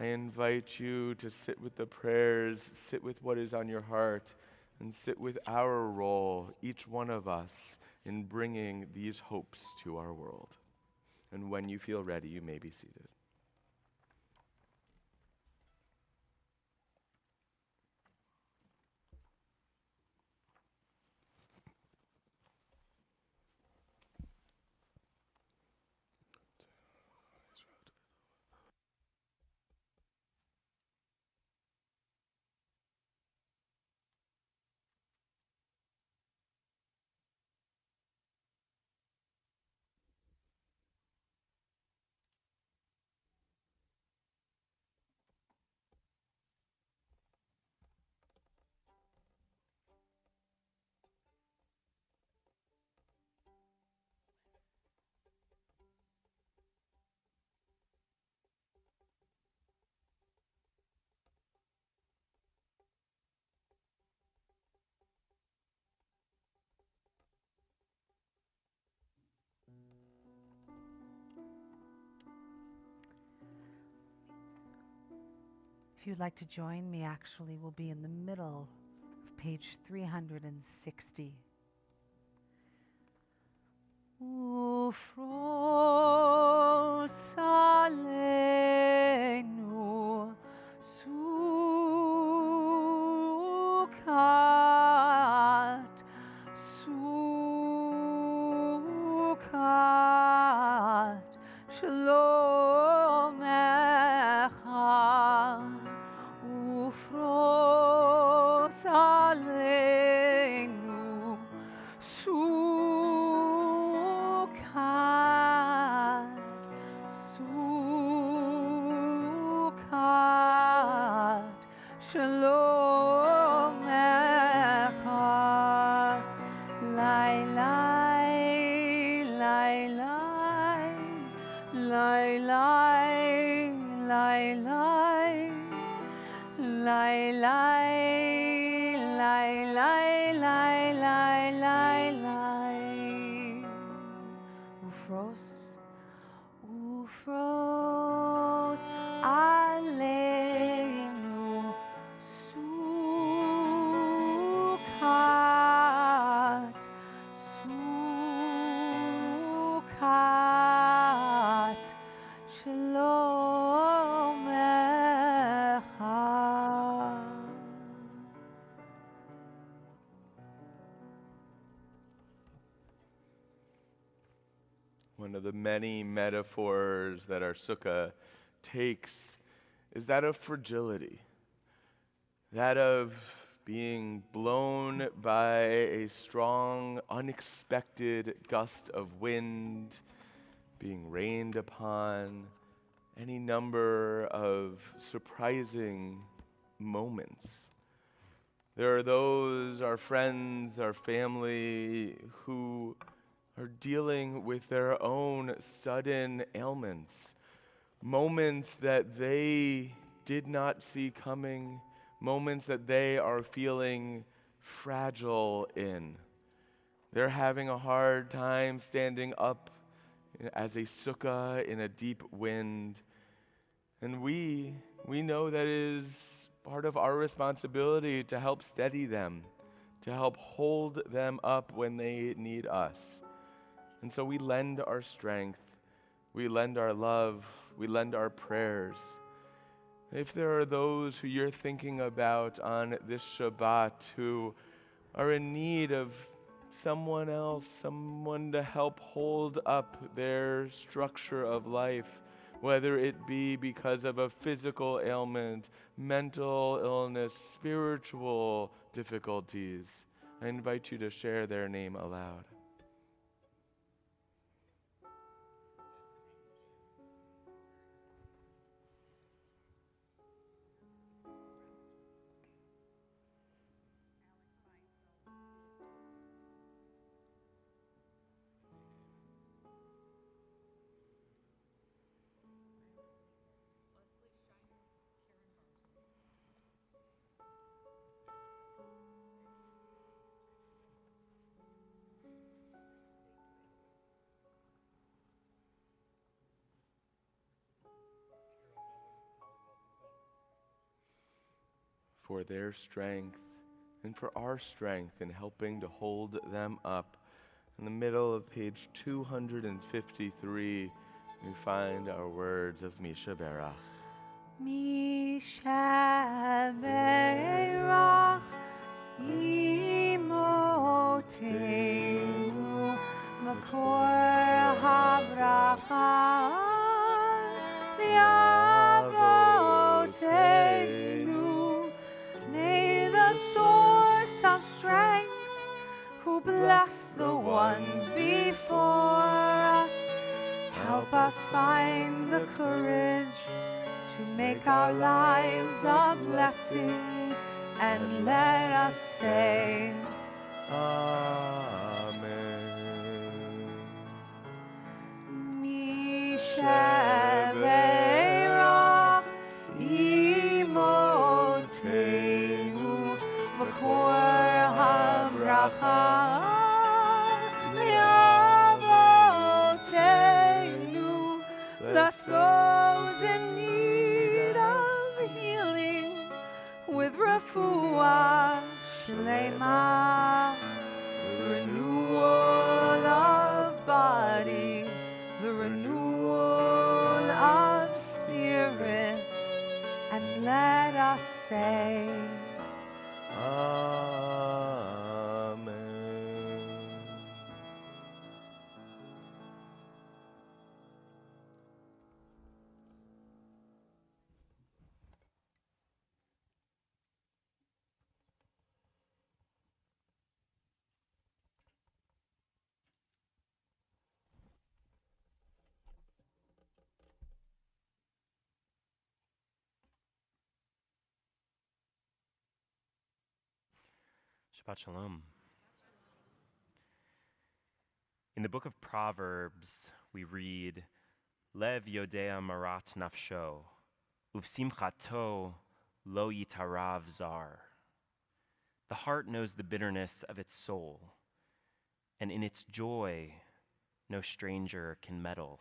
I invite you to sit with the prayers, sit with what is on your heart, and sit with our role, each one of us, in bringing these hopes to our world. And when you feel ready, you may be seated. If you'd like to join me, actually, we'll be in the middle of page 360. Ufros aleinu sukat, sukat, shlomecha. Ufros aleinu sukat, sukat, shlomecha. Lai lai, lai lai, lai lai, lai lai, lai lai, lai lai, lai lai, lai lai. Ufros, ufros aleinu sukat, sukat, shlomecha. One of the many metaphors that our sukkah takes is that of fragility, that of being blown by a strong, unexpected gust of wind, being rained upon, any number of surprising moments. There are those, our friends, our family, who are dealing with their own sudden ailments, moments that they did not see coming, moments that they are feeling fragile in. They're having a hard time standing up as a sukkah in a deep wind. And we know that it is part of our responsibility to help steady them, to help hold them up when they need us. And so we lend our strength, we lend our love, we lend our prayers. If there are those who you're thinking about on this Shabbat who are in need of someone else, someone to help hold up their structure of life, whether it be because of a physical ailment, mental illness, spiritual difficulties, I invite you to share their name aloud. For their strength and for our strength in helping to hold them up. In the middle of page 253, we find our words of Misha Berach. Misha Berach Imotenu Makor HaBracha V'Avotenu. May the source of strength who bless the ones before us help us find the courage to make our lives a blessing, and let us say Amen. Misha Berach Imotenu Makor HaBracha V'Avotenu. Bless those in need of healing Shabbat Shalom. In the book of Proverbs, we read, Lev yodea marat nafsho, uvsimchato lo yitarav zar. The heart knows the bitterness of its soul, and in its joy no stranger can meddle.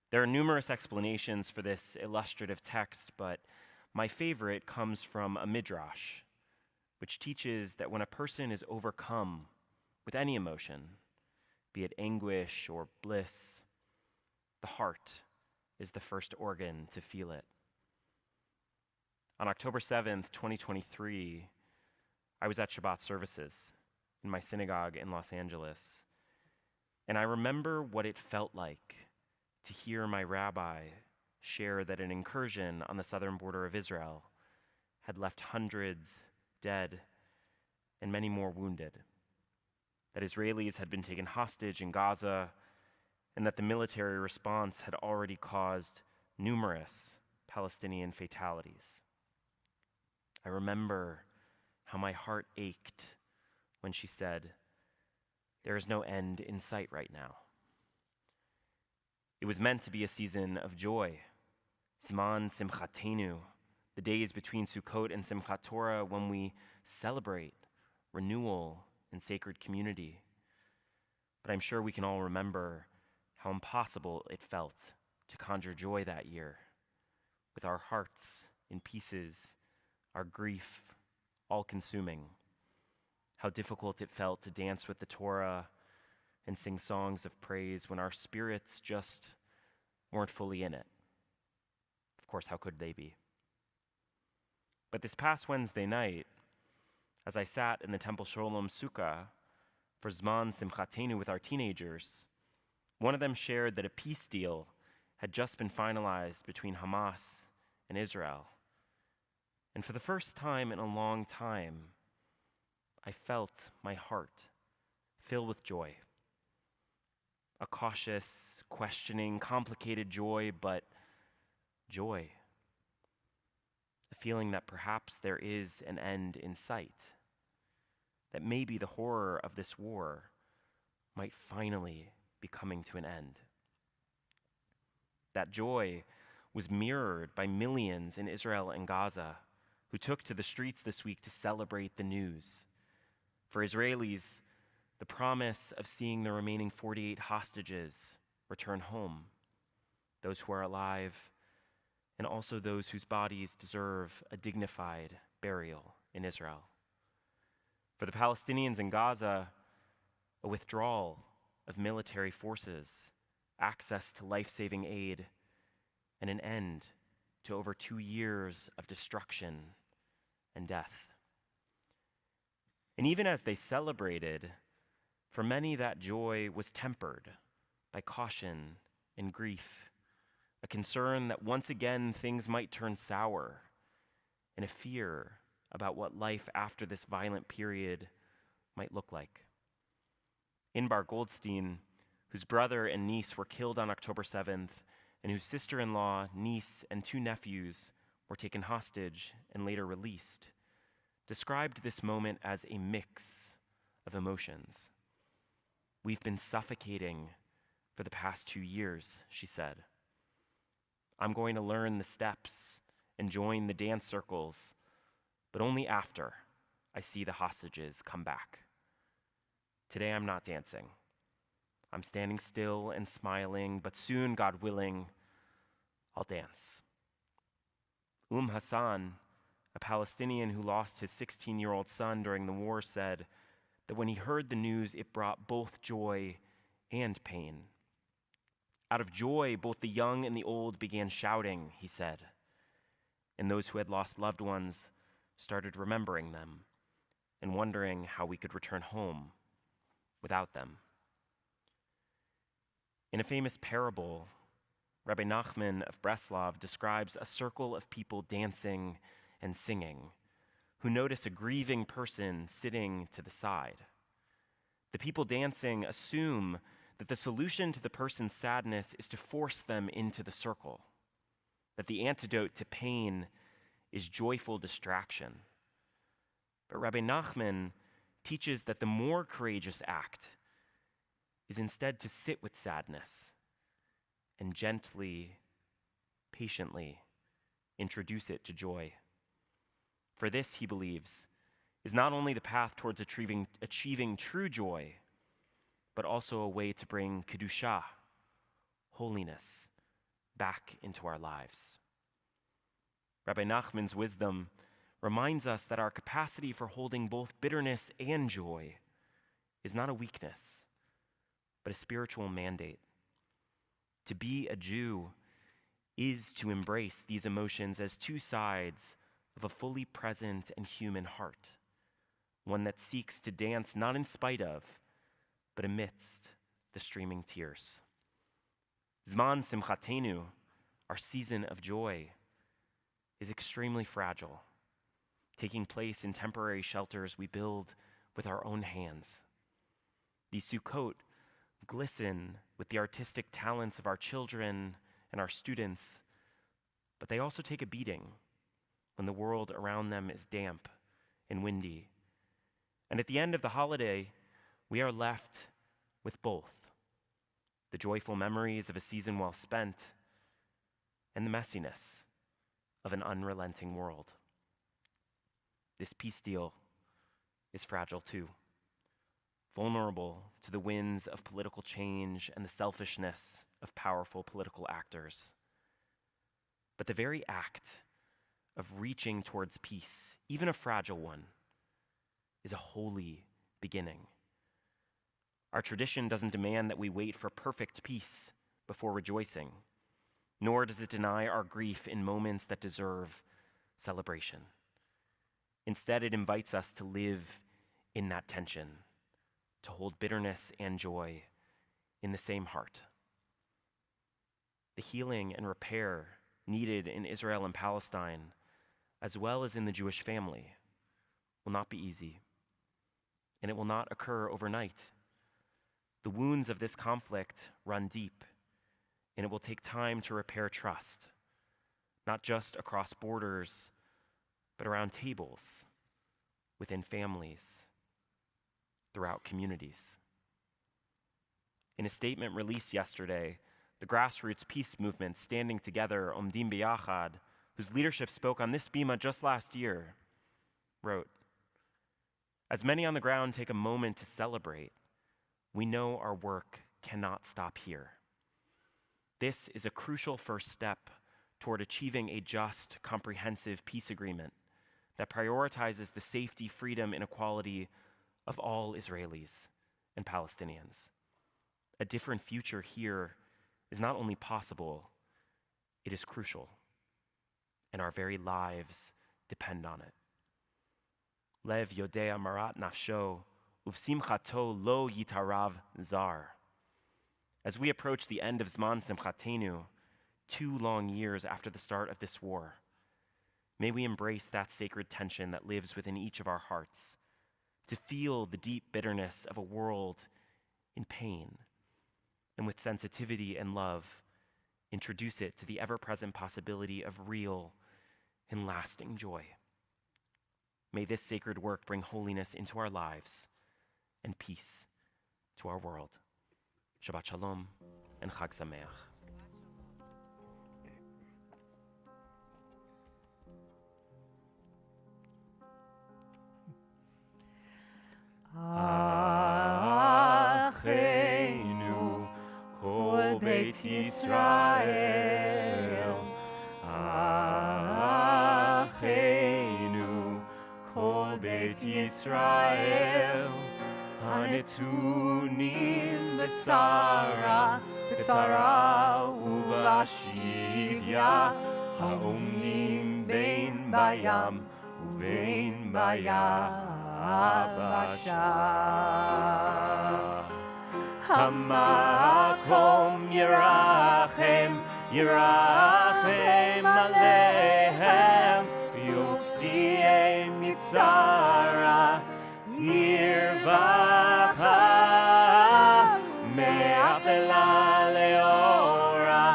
There are numerous explanations for this illustrative text, but my favorite comes from a midrash, which teaches that when a person is overcome with any emotion, be it anguish or bliss, the heart is the first organ to feel it. On October 7th, 2023, I was at Shabbat Services in my synagogue in Los Angeles, and I remember what it felt like to hear my rabbi share that an incursion on the southern border of Israel had left hundreds dead and many more wounded, that Israelis had been taken hostage in Gaza, and that the military response had already caused numerous Palestinian fatalities. I remember how my heart ached when she said, "There is no end in sight right now." It was meant to be a season of joy, Siman Simchatenu, the days between Sukkot and Simchat Torah when we celebrate renewal and sacred community. But I'm sure we can all remember how impossible it felt to conjure joy that year, with our hearts in pieces, our grief all consuming, how difficult it felt to dance with the Torah and sing songs of praise when our spirits just weren't fully in it. Of course, how could they be? But this past Wednesday night, as I sat in the Temple Sholom Sukkah for Zman Simchatenu with our teenagers, one of them shared that a peace deal had just been finalized between Hamas and Israel. And for the first time in a long time, I felt my heart fill with joy. A cautious, questioning, complicated joy, but joy. A feeling that perhaps there is an end in sight, that maybe the horror of this war might finally be coming to an end. That joy was mirrored by millions in Israel and Gaza who took to the streets this week to celebrate the news. For Israelis, the promise of seeing the remaining 48 hostages return home, those who are alive, and also those whose bodies deserve a dignified burial in Israel. For the Palestinians in Gaza, a withdrawal of military forces, access to life-saving aid, and an end to over 2 years of destruction and death. And even as they celebrated, for many that joy was tempered by caution and grief, a concern that once again things might turn sour, and a fear about what life after this violent period might look like. Inbar Goldstein, whose brother and niece were killed on October 7th, and whose sister-in-law, niece, and 2 nephews were taken hostage and later released, described this moment as a mix of emotions. "We've been suffocating for the past 2 years," she said. "I'm going to learn the steps and join the dance circles, but only after I see the hostages come back. Today I'm not dancing. I'm standing still and smiling, but soon, God willing, I'll dance." Hassan, a Palestinian who lost his 16-year-old son during the war, said that when he heard the news, it brought both joy and pain. Out of joy, both the young and the old began shouting, he said, and those who had lost loved ones started remembering them and wondering how we could return home without them. In a famous parable, Rabbi Nachman of Breslov describes a circle of people dancing and singing who notice a grieving person sitting to the side. The people dancing assume that the solution to the person's sadness is to force them into the circle, that the antidote to pain is joyful distraction. But Rabbi Nachman teaches that the more courageous act is instead to sit with sadness and gently, patiently introduce it to joy. For this, he believes, is not only the path towards achieving true joy, but also a way to bring Kedusha, holiness, back into our lives. Rabbi Nachman's wisdom reminds us that our capacity for holding both bitterness and joy is not a weakness, but a spiritual mandate. To be a Jew is to embrace these emotions as two sides of a fully present and human heart, one that seeks to dance not in spite of, but amidst the streaming tears. Zman Simchatenu, our season of joy, is extremely fragile, taking place in temporary shelters we build with our own hands. These Sukkot glisten with the artistic talents of our children and our students, but they also take a beating when the world around them is damp and windy. And at the end of the holiday, we are left with both the joyful memories of a season well spent and the messiness of an unrelenting world. This peace deal is fragile too, vulnerable to the winds of political change and the selfishness of powerful political actors. But the very act of reaching towards peace, even a fragile one, is a holy beginning. Our tradition doesn't demand that we wait for perfect peace before rejoicing, nor does it deny our grief in moments that deserve celebration. Instead, it invites us to live in that tension, to hold bitterness and joy in the same heart. The healing and repair needed in Israel and Palestine, as well as in the Jewish family, will not be easy, and it will not occur overnight. The wounds of this conflict run deep, and it will take time to repair trust, not just across borders, but around tables, within families, throughout communities. In a statement released yesterday, the grassroots peace movement Standing Together, Omdim B'Yachad, whose leadership spoke on this bima just last year, wrote, "As many on the ground take a moment to celebrate, we know our work cannot stop here. This is a crucial first step toward achieving a just, comprehensive peace agreement that prioritizes the safety, freedom, and equality of all Israelis and Palestinians. A different future here is not only possible, it is crucial, and our very lives depend on it. Lev yodea marat nafsho, uvsimchato lo yitarav zar." As we approach the end of Zman Simchatenu, 2 long years after the start of this war, may we embrace that sacred tension that lives within each of our hearts, to feel the deep bitterness of a world in pain, and with sensitivity and love, introduce it to the ever-present possibility of real and lasting joy. May this sacred work bring holiness into our lives and peace to our world. Shabbat Shalom and Chag Sameach. Achenu kol Beit Yisrael, Achenu kol Beit Yisrael, Hanetunim b'tzara, b'tzara ubashivya, haomnim bein bayam ubein bayabasha. Hamakom yirachem, yirachem alehem, yotziim mitzara, yirvacha, me'afela leora,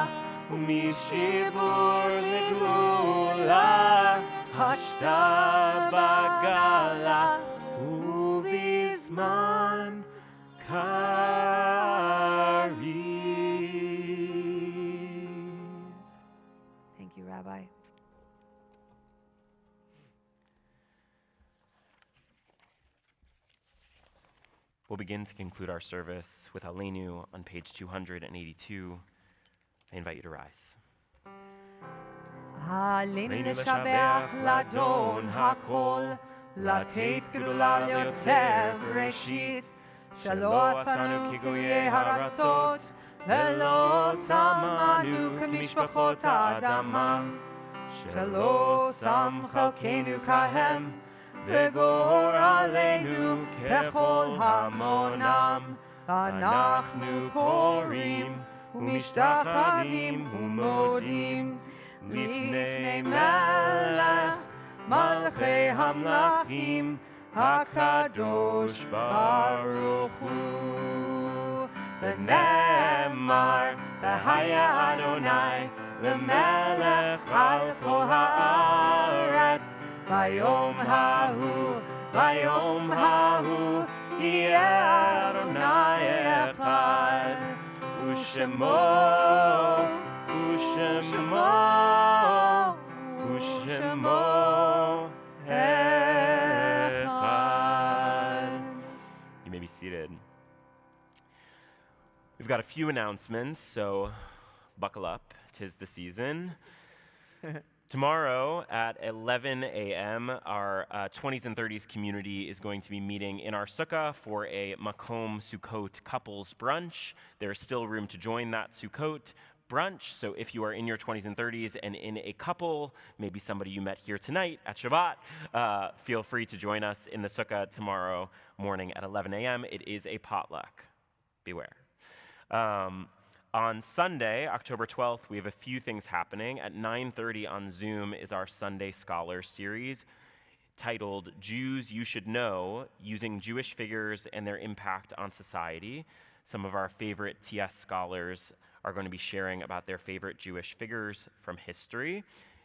umishibur legula, hashta bagala, Rabbi. We'll begin to conclude our service with Aleinu on page 282. I invite you to rise. עלינו לשבח לאדון הכל, לתת גדולה ליוצר ראשית, שלא עשנו כגויי הארצות, ולא שמנו כמשפחות האדמה, שלא שם חלקנו כהם, וגור עלינו ככל המונם, אנחנו קוראים ומשתחווים ומודים לפני מלך מלכי המלכים הקדוש ברוך הוא. ונאמר והיה אדוני למלך על כל הארץ, ביום ההוא יהיה אדוני אחד, ושמו אחד. You may be seated. We've got a few announcements, so buckle up. 'Tis the season. Tomorrow at 11 a.m., our 20s and 30s community is going to be meeting in our sukkah for a Makom Sukkot couples brunch. There's still room to join that Sukkot brunch, so if you are in your 20s and 30s and in a couple, maybe somebody you met here tonight at Shabbat, feel free to join us in the sukkah tomorrow morning at 11 a.m. It is a potluck. Beware. On Sunday, October 12th, we have a few things happening. At 9:30 on Zoom is our Sunday Scholar series titled Jews You Should Know, Using Jewish Figures and Their Impact on Society. Some of our favorite TS scholars are going to be sharing about their favorite Jewish figures from history,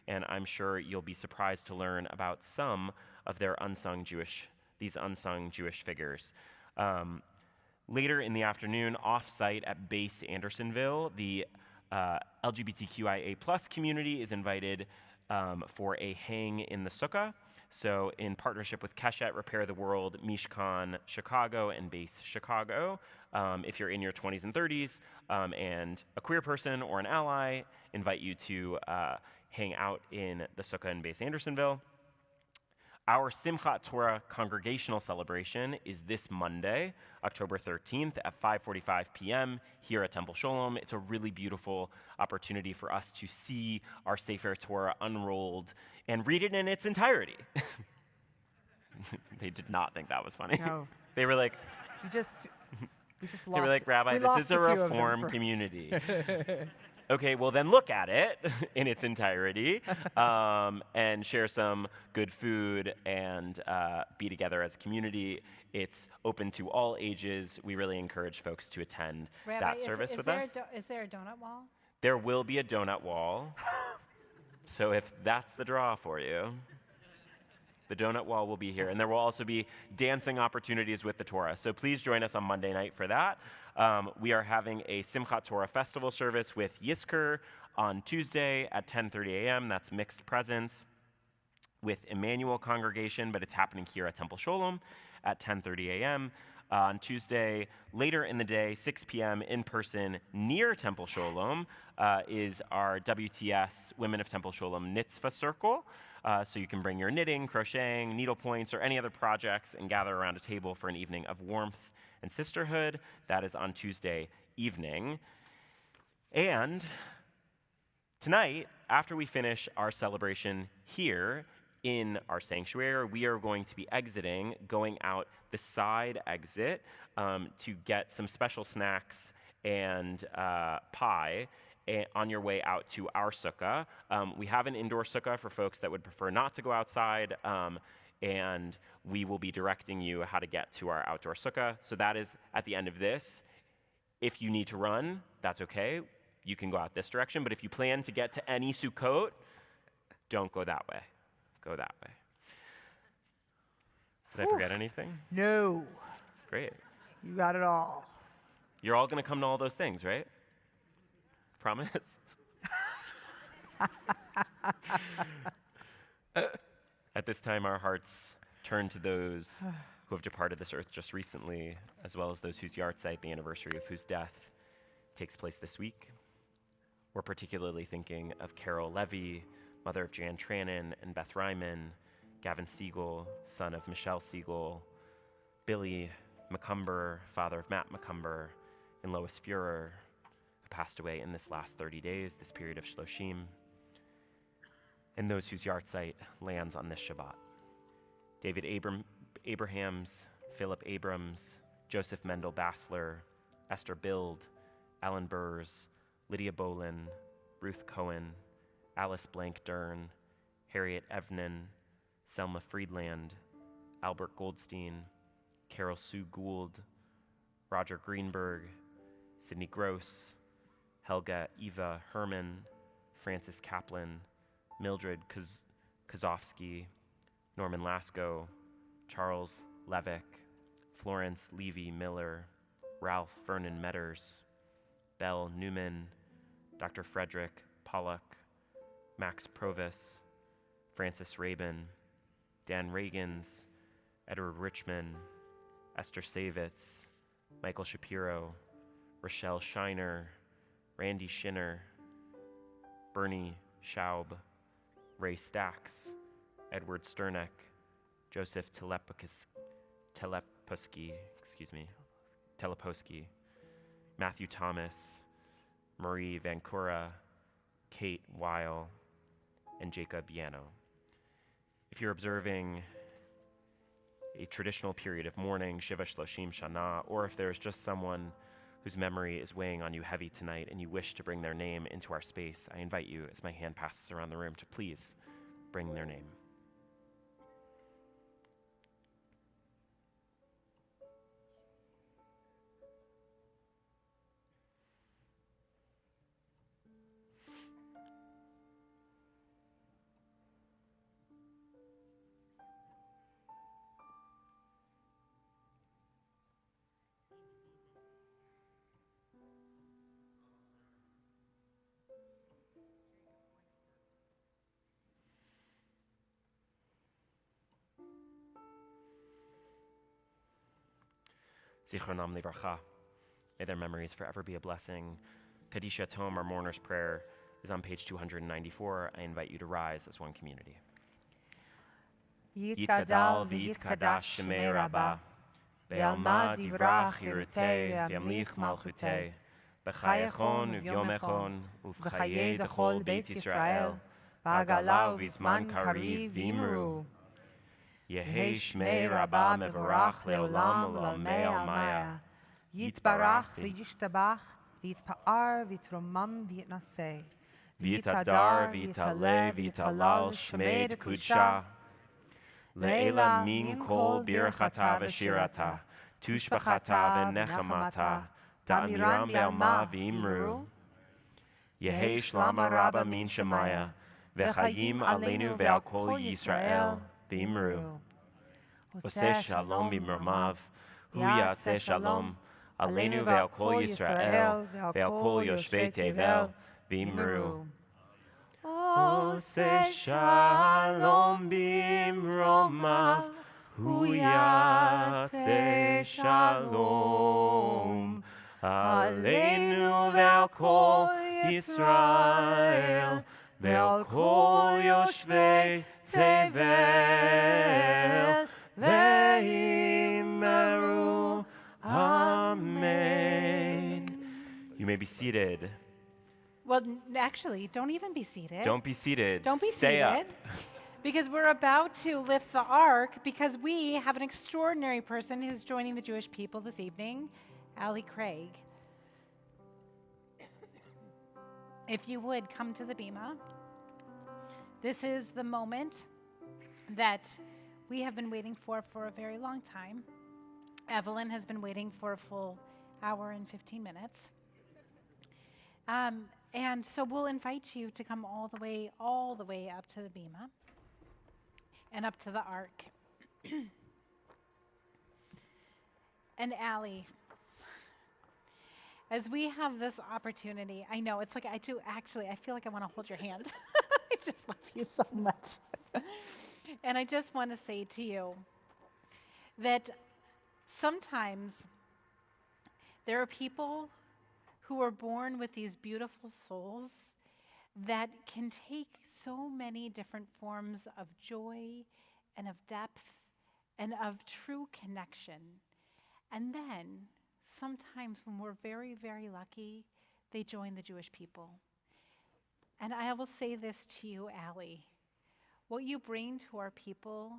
and I'm sure you'll be surprised to learn about some of their unsung Jewish figures. Later in the afternoon, off-site at Base Andersonville, the LGBTQIA+ community is invited for a hang in the sukkah. So in partnership with Keshet, Repair the World, Mishkan Chicago, and Base Chicago, if you're in your 20s and 30s and a queer person or an ally, invite you to hang out in the sukkah in Base Andersonville. Our Simchat Torah congregational celebration is this Monday, October 13th at 5:45 p.m. here at Temple Sholom. It's a really beautiful opportunity for us to see our Sefer Torah unrolled and read it in its entirety. They did not think that was funny. No. They were like, We just lost. they were like, Rabbi, this is a reform community. Okay, well then look at it in its entirety and share some good food and be together as a community. It's open to all ages. We really encourage folks to attend that service with us. Is there a donut wall? There will be a donut wall. So if that's the draw for you, the donut wall will be here. And there will also be dancing opportunities with the Torah. So please join us on Monday night for that. We are having a Simchat Torah festival service with Yisker on Tuesday at 10:30 a.m. That's mixed presence with Emmanuel congregation, but it's happening here at Temple Sholom at 10:30 a.m. On Tuesday, later in the day, 6 p.m. in person near Temple Sholom is our WTS Women of Temple Sholom Mitzvah Circle. So you can bring your knitting, crocheting, needlepoints, or any other projects and gather around a table for an evening of warmth and sisterhood. That is on Tuesday evening. And tonight, after we finish our celebration here in our sanctuary, we are going to be exiting, going out the side exit to get some special snacks and pie on your way out to our sukkah. We have an indoor sukkah for folks that would prefer not to go outside, and we will be directing you how to get to our outdoor sukkah. So that is at the end of this. If you need to run, that's okay. You can go out this direction, but if you plan to get to any Sukkot, don't go that way. Go that way. Did I forget anything? No. Great. You got it all. You're all going to come to all those things, right? Promise? At this time, our hearts turn to those who have departed this earth just recently, as well as those whose yahrzeit, the anniversary of whose death, takes place this week. We're particularly thinking of Carol Levy, mother of Jan Trannon and Beth Ryman, Gavin Siegel, son of Michelle Siegel, Billy McCumber, father of Matt McCumber, and Lois Fuhrer, who passed away in this last 30 days, this period of Shloshim, and those whose yahrzeit lands on this Shabbat. David Abrahams, Philip Abrams, Joseph Mendel Bassler, Esther Bild, Alan Burrs, Lydia Bolin, Ruth Cohen, Alice Blank Dern, Harriet Evnan, Selma Friedland, Albert Goldstein, Carol Sue Gould, Roger Greenberg, Sidney Gross, Helga Eva Herman, Francis Kaplan, Mildred Kozovsky, Norman Lasko, Charles Levick, Florence Levy Miller, Ralph Vernon Metters, Belle Newman, Dr. Frederick Pollock, Max Provis, Francis Rabin, Dan Reagans, Edward Richmond, Esther Savitz, Michael Shapiro, Rochelle Shiner, Randy Shinner, Bernie Schaub, Ray Stacks, Edward Sterneck, Joseph Teleposky, Matthew Thomas, Marie Vancouver, Kate Weil, and Jacob Yano. If you're observing a traditional period of mourning, Shiva Shloshim Shana, or if there's just someone whose memory is weighing on you heavy tonight and you wish to bring their name into our space, I invite you, as my hand passes around the room, to please bring their name. Zichronam Livarcha. May their memories forever be a blessing. Kadisha Tom, our mourner's prayer, is on page 294. I invite you to rise as one community. Yitkadal v'yitkadash shemei Rabbah, be'alma divrach yirutei v'yamlich malchutei, b'chayechon u'vyomechon u'v'chayei d'chol Beit Yisrael, v'agala u'vizman kariv v'imru. Yehei Shmei Rabbah mevorach leolam u'lamei almaya. Yitbarach v'yishtabach v'yitpa'ar v'yitromam v'yitnaseh. V'yitadar v'yitaleh v'yitalal Shmei d'kudsha. Le'ela min kol birchata v'shirata, tushbachata v'nechamata, ta'amiram be'alma v'imru. Yehei Shlama Rabbah min Shemaya, v'chayim aleinu ve'al kol Yisrael. V'imru. Oseh shalom b'mromav, hu yaseh shalom, aleinu ve'al kol Yisrael, ve'al kol yoshvei tevel, v'imru. Oseh shalom b'mromav, hu yaseh shalom, aleinu ve'al kol Yisrael, ve'al kol yoshvei tevel, ve'imru. Amen. You may be seated. Well, actually, don't even be seated. Don't be seated. Don't be Stay seated. up. Because we're about to lift the ark, because we have an extraordinary person who's joining the Jewish people this evening, Allie Craig. If you would come to the bima. This is the moment that we have been waiting for a very long time. Evelyn has been waiting for a full hour and 15 minutes. And so we'll invite you to come all the way up to the bima and up to the ark. And Allie, as we have this opportunity, I know it's like I feel like I want to hold your hand. I just love you so much. And I just want to say to you that sometimes there are people who are born with these beautiful souls that can take so many different forms of joy and of depth and of true connection. And then sometimes when we're very, very lucky, they join the Jewish people. And I will say this to you, Allie. What you bring to our people,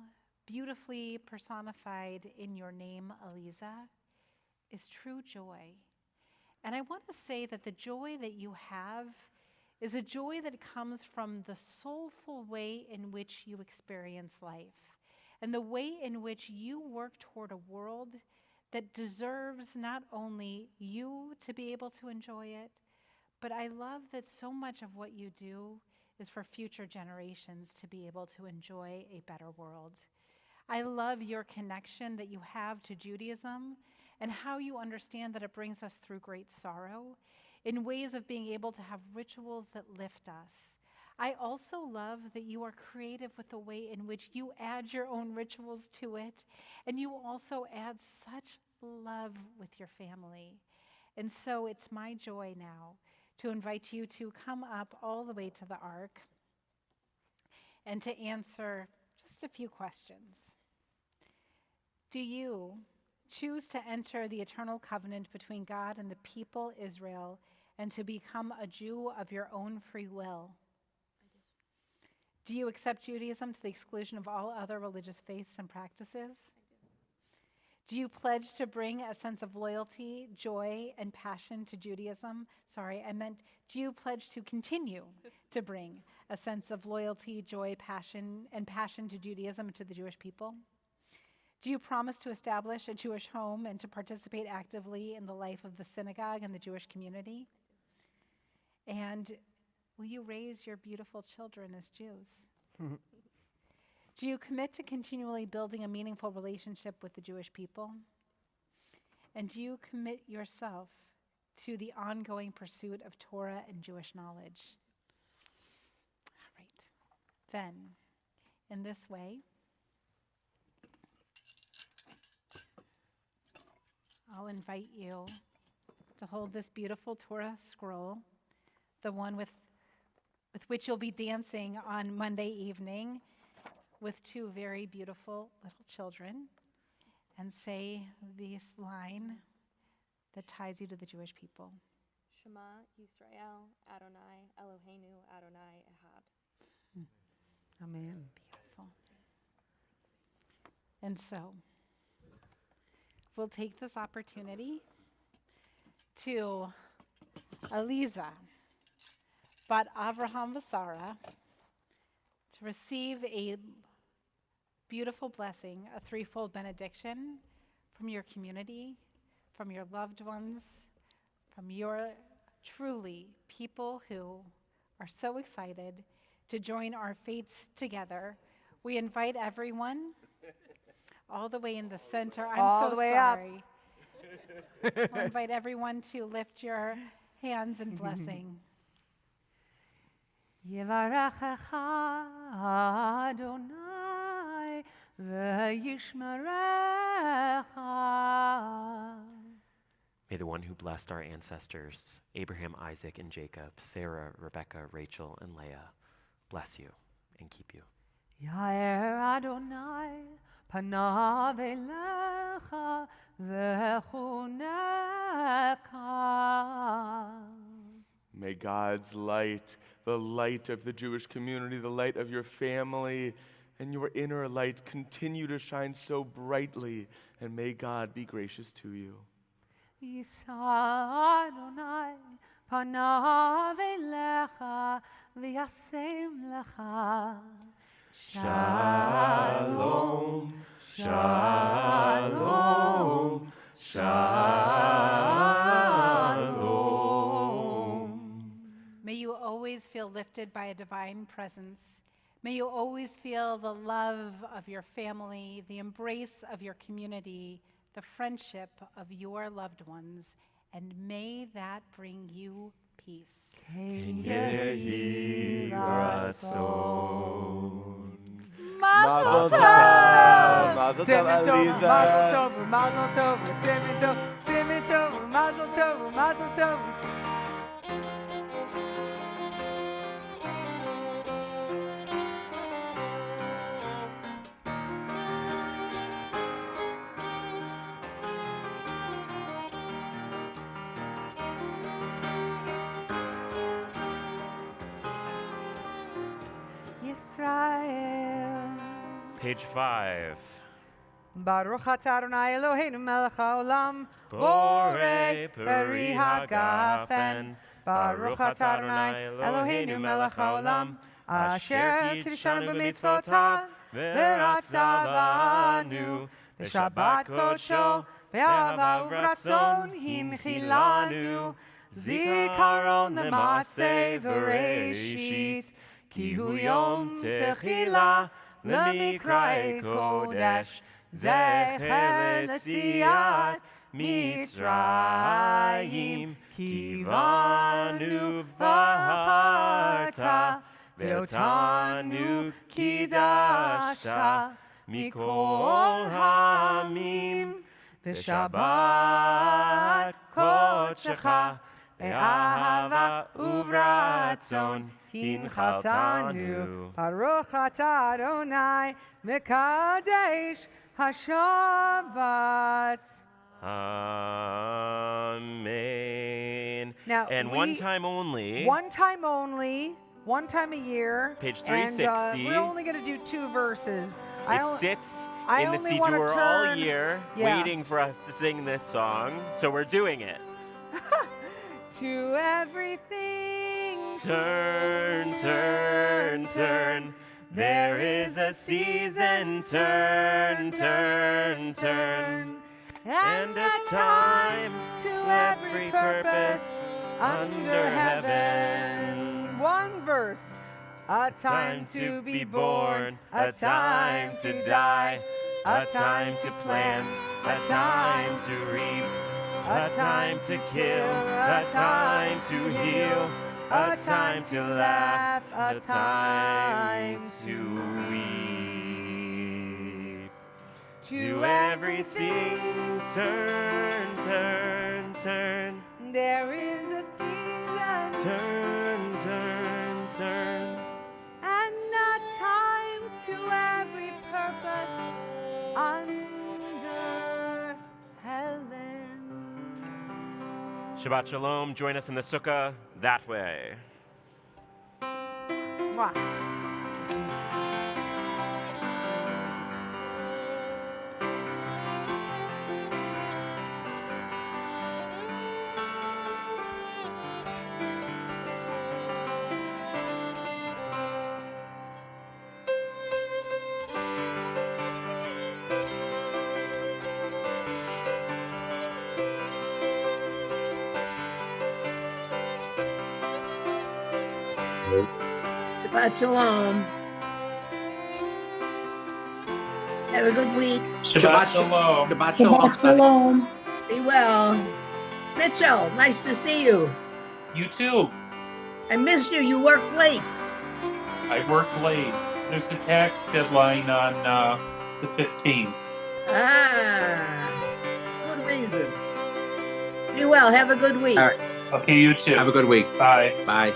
beautifully personified in your name, Aliza, is true joy. And I want to say that the joy that you have is a joy that comes from the soulful way in which you experience life and the way in which you work toward a world that deserves not only you to be able to enjoy it, but I love that so much of what you do is for future generations to be able to enjoy a better world. I love your connection that you have to Judaism and how you understand that it brings us through great sorrow in ways of being able to have rituals that lift us. I also love that you are creative with the way in which you add your own rituals to it, and you also add such love with your family. And so it's my joy now to invite you to come up all the way to the Ark and to answer just a few questions. Do you choose to enter the eternal covenant between God and the people Israel and to become a Jew of your own free will? Do you accept Judaism to the exclusion of all other religious faiths and practices? Do you pledge to bring a sense of loyalty, joy, and passion to Judaism? Sorry, I meant, do you pledge to continue to bring a sense of loyalty, joy, passion to Judaism and to the Jewish people? Do you promise to establish a Jewish home and to participate actively in the life of the synagogue and the Jewish community? And will you raise your beautiful children as Jews? Do you commit to continually building a meaningful relationship with the Jewish people? And do you commit yourself to the ongoing pursuit of Torah and Jewish knowledge? All right. Then, in this way, I'll invite you to hold this beautiful Torah scroll, the one with which you'll be dancing on Monday evening with two very beautiful little children, and say this line that ties you to the Jewish people. Shema Yisrael Adonai Eloheinu Adonai Echad. Amen. Beautiful. And so, we'll take this opportunity to Aliza, Bat Avraham Vasara, to receive a beautiful blessing, a threefold benediction from your community, from your loved ones, from your truly people who are so excited to join our fates together. We invite everyone all the way in the center. I'm all so the way sorry. I'll invite everyone to lift your hands in blessing. Yevarechecha Adonai v'yishmerecha. May the one who blessed our ancestors, Abraham, Isaac, and Jacob, Sarah, Rebekah, Rachel, and Leah, bless you and keep you. Yair Adonai panav elecha v'chuneka. May God's light, the light of the Jewish community, the light of your family, and your inner light continue to shine so brightly, and may God be gracious to you. Yisa Adonai panav elecha v'yasem lecha. Shalom, shalom, shalom. May you always feel lifted by a divine presence. May you always feel the love of your family, the embrace of your community, the friendship of your loved ones, and may that bring you peace. Yehi Ratzon. Mazel tov. tov. Mazel tov, Simen tov, Eliza. mazel tov, mazel tov, simen tov, simen tov, mazel tov, mazel tov. Yisrael. Page 5. Baruch atah Adonai Eloheinu melech haolam, Borei peri hagafen. Baruch atah Adonai Eloheinu melech haolam, asher kiddushanu b'mitzvotav, v'ratzavanu, v'shabbat kodsho, v'ahava uvratzon hinchilanu, zikaron l'maseh v'reishit, ki hu yom techila, למקראי קודש, זכר לציאת מצרים, כי באנו בחרת, ואותנו קידשת מכל העמים, בשבת קודשך, באהבה וברצון, הנחלתנו. ברוך אתה אדוני מקדש השבת. Amen. Now, and one time only. One time only. One time a year. Page and 360. we're only going to do 2 verses. It sits in the Siddur all year, waiting for us to sing this song. So we're doing it. To everything. Turn, turn, turn. There is a season. Turn, turn, turn. And a time to every purpose under heaven. One verse. A time to be born, a time to die, a time to plant, a time to reap, a time to kill, a time to heal, a time to laugh, a time to weep. To everything, turn, turn, turn. There is a season. Turn, turn, turn. And a time to every purpose under heaven. Shabbat Shalom. Join us in the sukkah that way. Mwah. Shabbat Shalom. Have a good week. Shabbat Shalom. Shabbat Shalom. Shabbat Shalom. Be well. Mitchell, nice to see you. You too. I missed you. You worked late. I worked late. There's a tax deadline on the 15th. Ah, good reason. Be well. Have a good week. All right. Okay, you too. Have a good week. Bye. Bye.